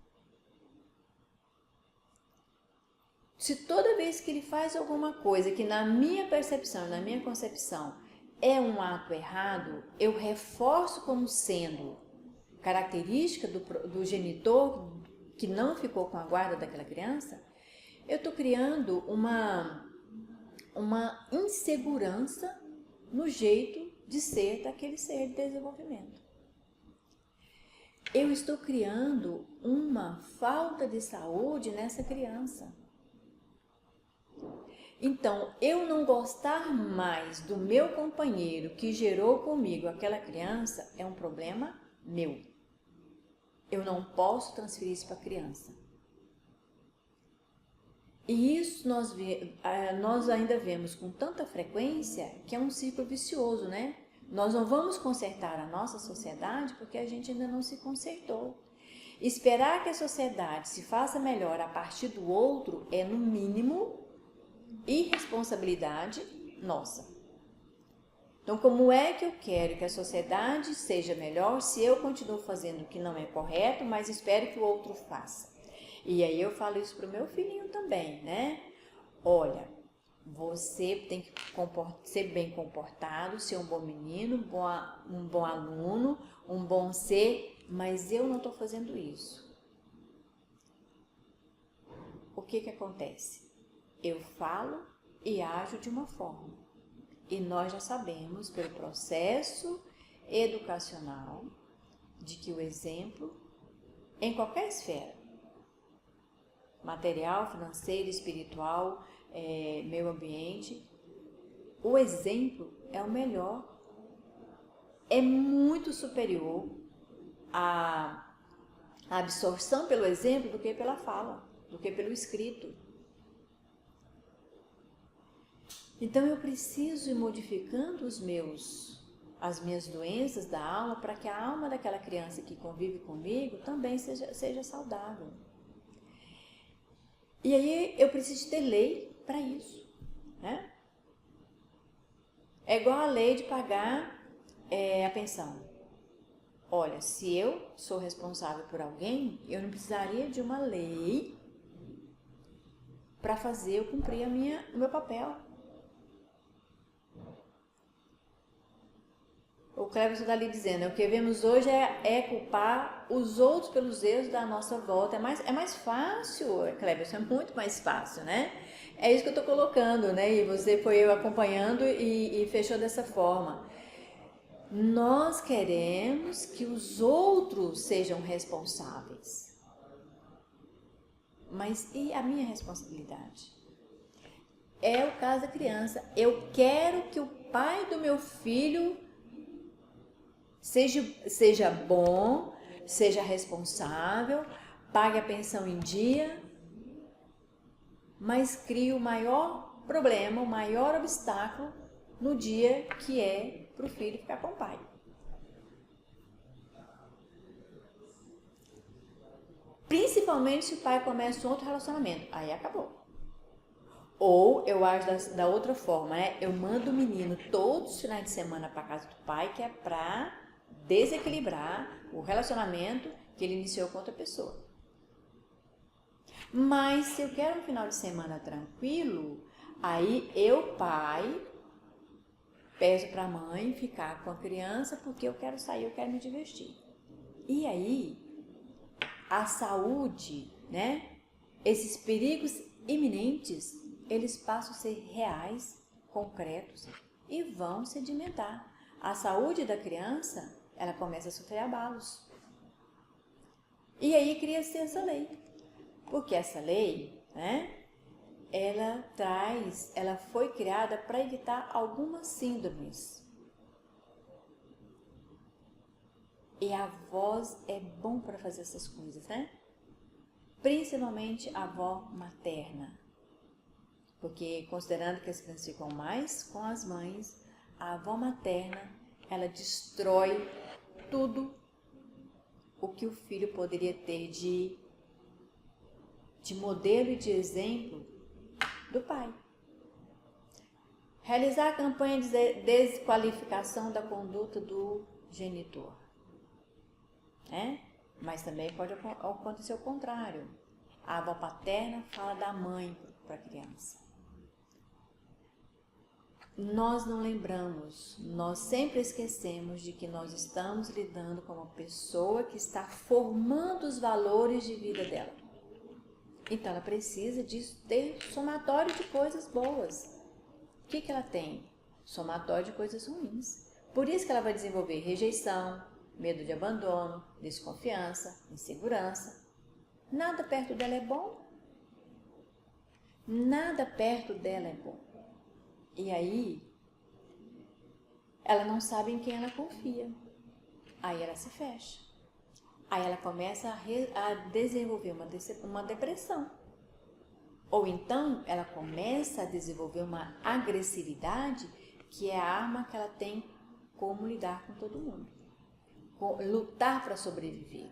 Speaker 1: Se toda vez que ele faz alguma coisa que na minha percepção, na minha concepção, é um ato errado, eu reforço como sendo característica do genitor que não ficou com a guarda daquela criança, eu estou criando uma insegurança no jeito de ser daquele ser de desenvolvimento. Eu estou criando uma falta de saúde nessa criança. Então, eu não gostar mais do meu companheiro que gerou comigo aquela criança é um problema meu. Eu não posso transferir isso para a criança. E isso nós ainda vemos com tanta frequência que é um ciclo vicioso, né? Nós não vamos consertar a nossa sociedade porque a gente ainda não se consertou. Esperar que a sociedade se faça melhor a partir do outro é, no mínimo, irresponsabilidade nossa. Então, como é que eu quero que a sociedade seja melhor se eu continuo fazendo o que não é correto, mas espero que o outro faça? E aí eu falo isso para o meu filhinho também, né? Olha, você tem que ser bem comportado, ser um bom menino, um bom aluno, um bom ser, mas eu não estou fazendo isso. O que acontece? Eu falo e ajo de uma forma. E nós já sabemos, pelo processo educacional, de que o exemplo, em qualquer esfera, material, financeiro, espiritual, meio ambiente, o exemplo é o melhor. É muito superior a absorção pelo exemplo do que pela fala, do que pelo escrito. Então eu preciso ir modificando as minhas doenças da alma para que a alma daquela criança que convive comigo também seja saudável. E aí eu preciso ter lei para isso, né? É igual a lei de pagar a pensão. Olha, se eu sou responsável por alguém, eu não precisaria de uma lei para fazer eu cumprir o meu papel. O Cleberson está ali dizendo, o que vemos hoje é culpar os outros pelos erros da nossa volta. É mais fácil, Cleberson, é muito mais fácil, né? É isso que eu estou colocando, né? E você foi acompanhando e fechou dessa forma. Nós queremos que os outros sejam responsáveis. Mas e a minha responsabilidade? É o caso da criança. Eu quero que o pai do meu filho seja bom, seja responsável, pague a pensão em dia, mas crie o maior problema, o maior obstáculo no dia que é para o filho ficar com o pai. Principalmente se o pai começa um outro relacionamento, aí acabou. Ou eu acho da outra forma, né? Eu mando o menino todos os finais de semana para casa do pai, que é para desequilibrar o relacionamento que ele iniciou com outra pessoa. Mas se eu quero um final de semana tranquilo, Aí eu, pai, peço para a mãe ficar com a criança porque eu quero sair, eu quero me divertir. E aí, a saúde, né? Esses perigos iminentes, eles passam a ser reais, concretos e vão sedimentar. A saúde da criança, ela começa a sofrer abalos. E aí cria-se essa lei. Porque essa lei, né? Ela foi criada para evitar algumas síndromes. E a voz é bom para fazer essas coisas, né? Principalmente a avó materna. Porque considerando que as crianças ficam mais com as mães, a avó materna, ela destrói tudo o que o filho poderia ter de modelo e de exemplo do pai. Realizar a campanha de desqualificação da conduta do genitor. Mas também pode acontecer o contrário. A avó paterna fala da mãe para a criança. Nós não lembramos, nós sempre esquecemos de que nós estamos lidando com uma pessoa que está formando os valores de vida dela. Então ela precisa de ter somatório de coisas boas. O que ela tem? Somatório de coisas ruins. Por isso que ela vai desenvolver rejeição, medo de abandono, desconfiança, insegurança. Nada perto dela é bom. Nada perto dela é bom. E aí, ela não sabe em quem ela confia. Aí ela se fecha. Aí ela começa a desenvolver uma depressão. Ou então, ela começa a desenvolver uma agressividade, que é a arma que ela tem como lidar com todo mundo. Lutar para sobreviver.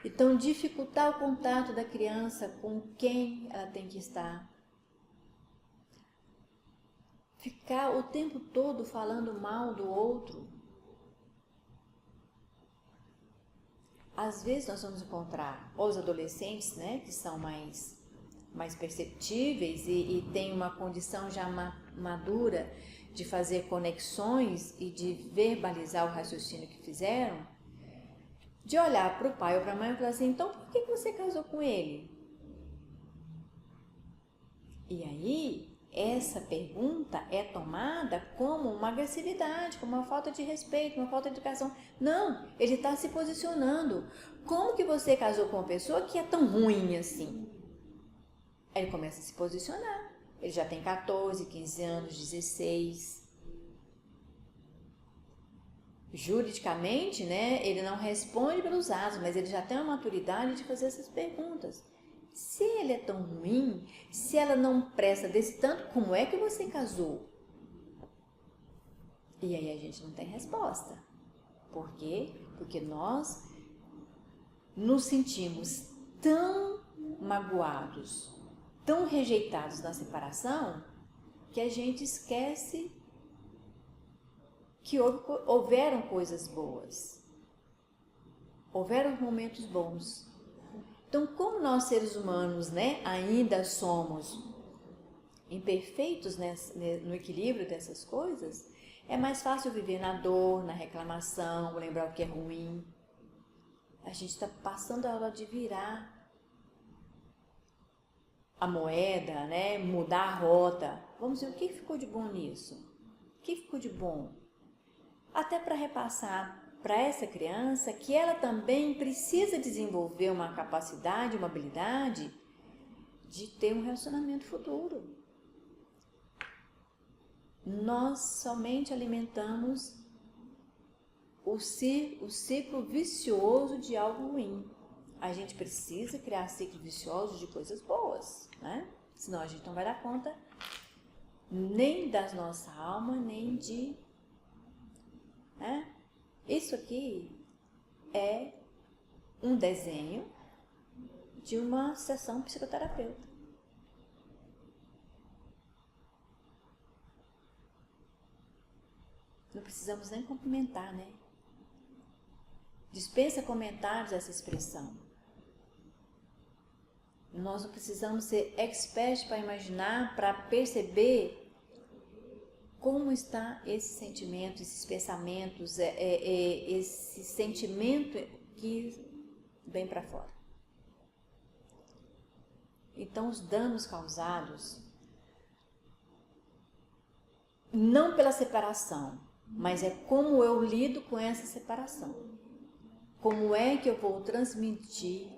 Speaker 1: Então, dificultar o contato da criança com quem ela tem que estar. Ficar o tempo todo falando mal do outro. Às vezes nós vamos encontrar os adolescentes, né, que são mais perceptíveis e têm uma condição já madura de fazer conexões e de verbalizar o raciocínio que fizeram, de olhar para o pai ou para a mãe e falar assim, então por que você casou com ele? E aí, essa pergunta é tomada como uma agressividade, como uma falta de respeito, uma falta de educação. Não, ele está se posicionando. Como que você casou com uma pessoa que é tão ruim assim? Ele começa a se posicionar. Ele já tem 14, 15 anos, 16. Juridicamente, né, ele não responde pelos atos, mas ele já tem a maturidade de fazer essas perguntas. Se ele é tão ruim, se ela não presta desse tanto, como é que você casou? E aí a gente não tem resposta. Por quê? Porque nós nos sentimos tão magoados, tão rejeitados na separação, que a gente esquece que houveram coisas boas. Houveram momentos bons. Então, como nós seres humanos, né, ainda somos imperfeitos no equilíbrio dessas coisas, é mais fácil viver na dor, na reclamação, lembrar o que é ruim. A gente está passando a hora de virar a moeda, né, mudar a rota. Vamos ver o que ficou de bom nisso. O que ficou de bom? Até para repassar para essa criança que ela também precisa desenvolver uma capacidade, uma habilidade de ter um relacionamento futuro. Nós somente alimentamos o ciclo vicioso de algo ruim. A gente precisa criar ciclos viciosos de coisas boas, né? Senão a gente não vai dar conta nem da nossa alma, nem de... né? Isso aqui é um desenho de uma sessão psicoterapeuta. Não precisamos nem cumprimentar, né? Dispensa comentários essa expressão. Nós não precisamos ser experts para imaginar, para perceber como está esse sentimento, esses pensamentos, esse sentimento que vem para fora. Então, os danos causados, não pela separação, mas é como eu lido com essa separação. Como é que eu vou transferir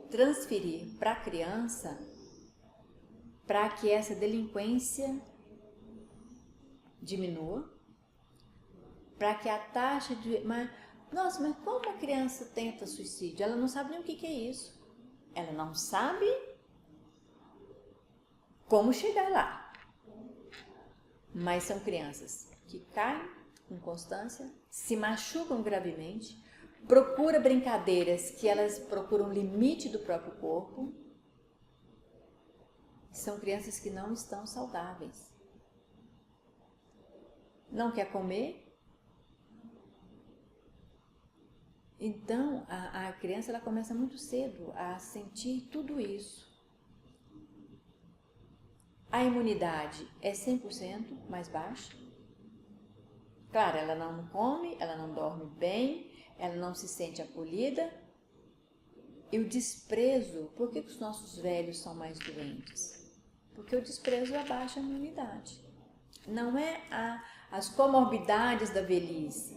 Speaker 1: para a criança, para que essa delinquência diminua, para que a taxa de... Nossa, mas como a criança tenta suicídio? Ela não sabe nem o que é isso. Ela não sabe como chegar lá. Mas são crianças que caem com constância, se machucam gravemente, procuram brincadeiras que elas procuram limite do próprio corpo. São crianças que não estão saudáveis. Não quer comer. Então, a criança ela começa muito cedo a sentir tudo isso. A imunidade é 100% mais baixa. Claro, ela não come, ela não dorme bem, ela não se sente acolhida. E o desprezo, por que os nossos velhos são mais doentes? Porque o desprezo abaixa a imunidade. Não é as comorbidades da velhice,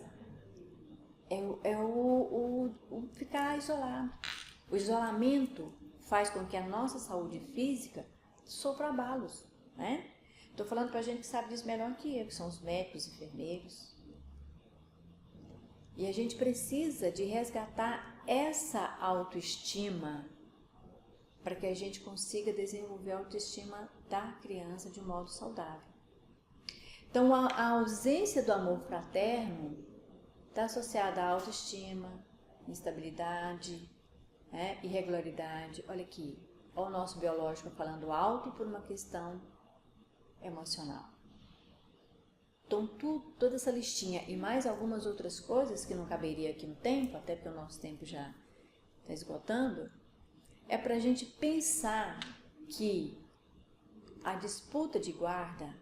Speaker 1: é o ficar isolado. O isolamento faz com que a nossa saúde física sofra abalos, né? Estou falando para gente que sabe disso melhor que eu, que são os médicos, os enfermeiros. E a gente precisa de resgatar essa autoestima para que a gente consiga desenvolver a autoestima da criança de um modo saudável. Então, a ausência do amor fraterno está associada à autoestima, instabilidade, irregularidade. Olha aqui, olha o nosso biológico falando alto por uma questão emocional. Então, toda essa listinha e mais algumas outras coisas que não caberia aqui no tempo, até porque o nosso tempo já está esgotando, é para a gente pensar que a disputa de guarda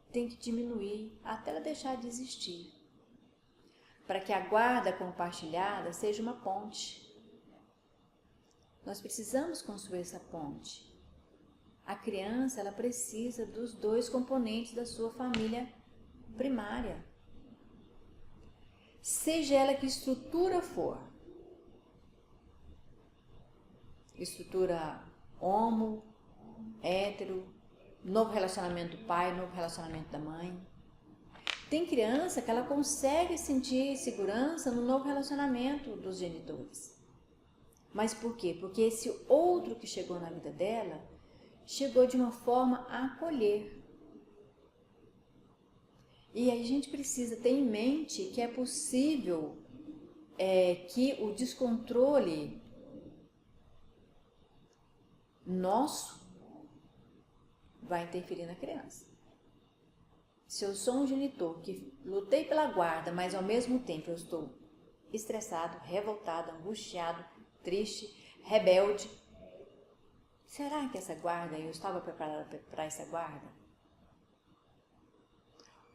Speaker 1: tem que diminuir até ela deixar de existir, para que a guarda compartilhada seja uma ponte. Nós precisamos construir essa ponte. A criança ela precisa dos dois componentes da sua família primária. Seja ela que estrutura for. Estrutura homo, hétero, novo relacionamento do pai, novo relacionamento da mãe. Tem criança que ela consegue sentir segurança no novo relacionamento dos genitores. Mas por quê? Porque esse outro que chegou na vida dela, chegou de uma forma a acolher. E a gente precisa ter em mente que é possível que o descontrole nosso vai interferir na criança. Se eu sou um genitor que lutei pela guarda, mas ao mesmo tempo eu estou estressado, revoltado, angustiado, triste, rebelde, será que essa guarda, eu estava preparada para essa guarda?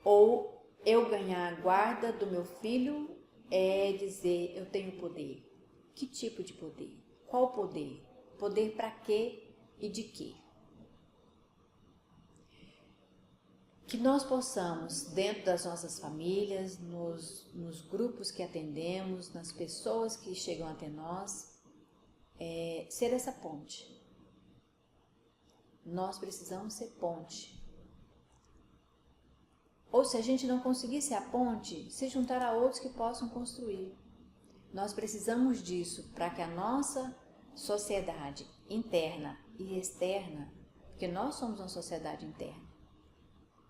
Speaker 1: Ou eu ganhar a guarda do meu filho é dizer, eu tenho poder. Que tipo de poder? Qual poder? Poder para quê e de quê? Que nós possamos, dentro das nossas famílias, nos grupos que atendemos, nas pessoas que chegam até nós, ser essa ponte. Nós precisamos ser ponte. Ou se a gente não conseguir ser a ponte, se juntar a outros que possam construir. Nós precisamos disso para que a nossa sociedade interna e externa, porque nós somos uma sociedade interna,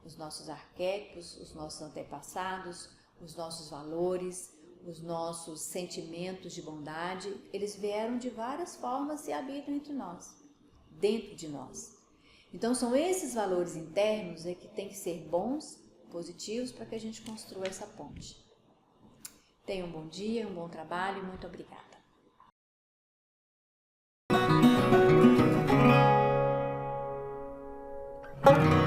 Speaker 1: os nossos arquétipos, os nossos antepassados, os nossos valores, os nossos sentimentos de bondade, eles vieram de várias formas e habitam entre nós, dentro de nós. Então são esses valores internos que têm que ser bons, positivos, para que a gente construa essa ponte. Tenha um bom dia, um bom trabalho e muito obrigada.
Speaker 2: Música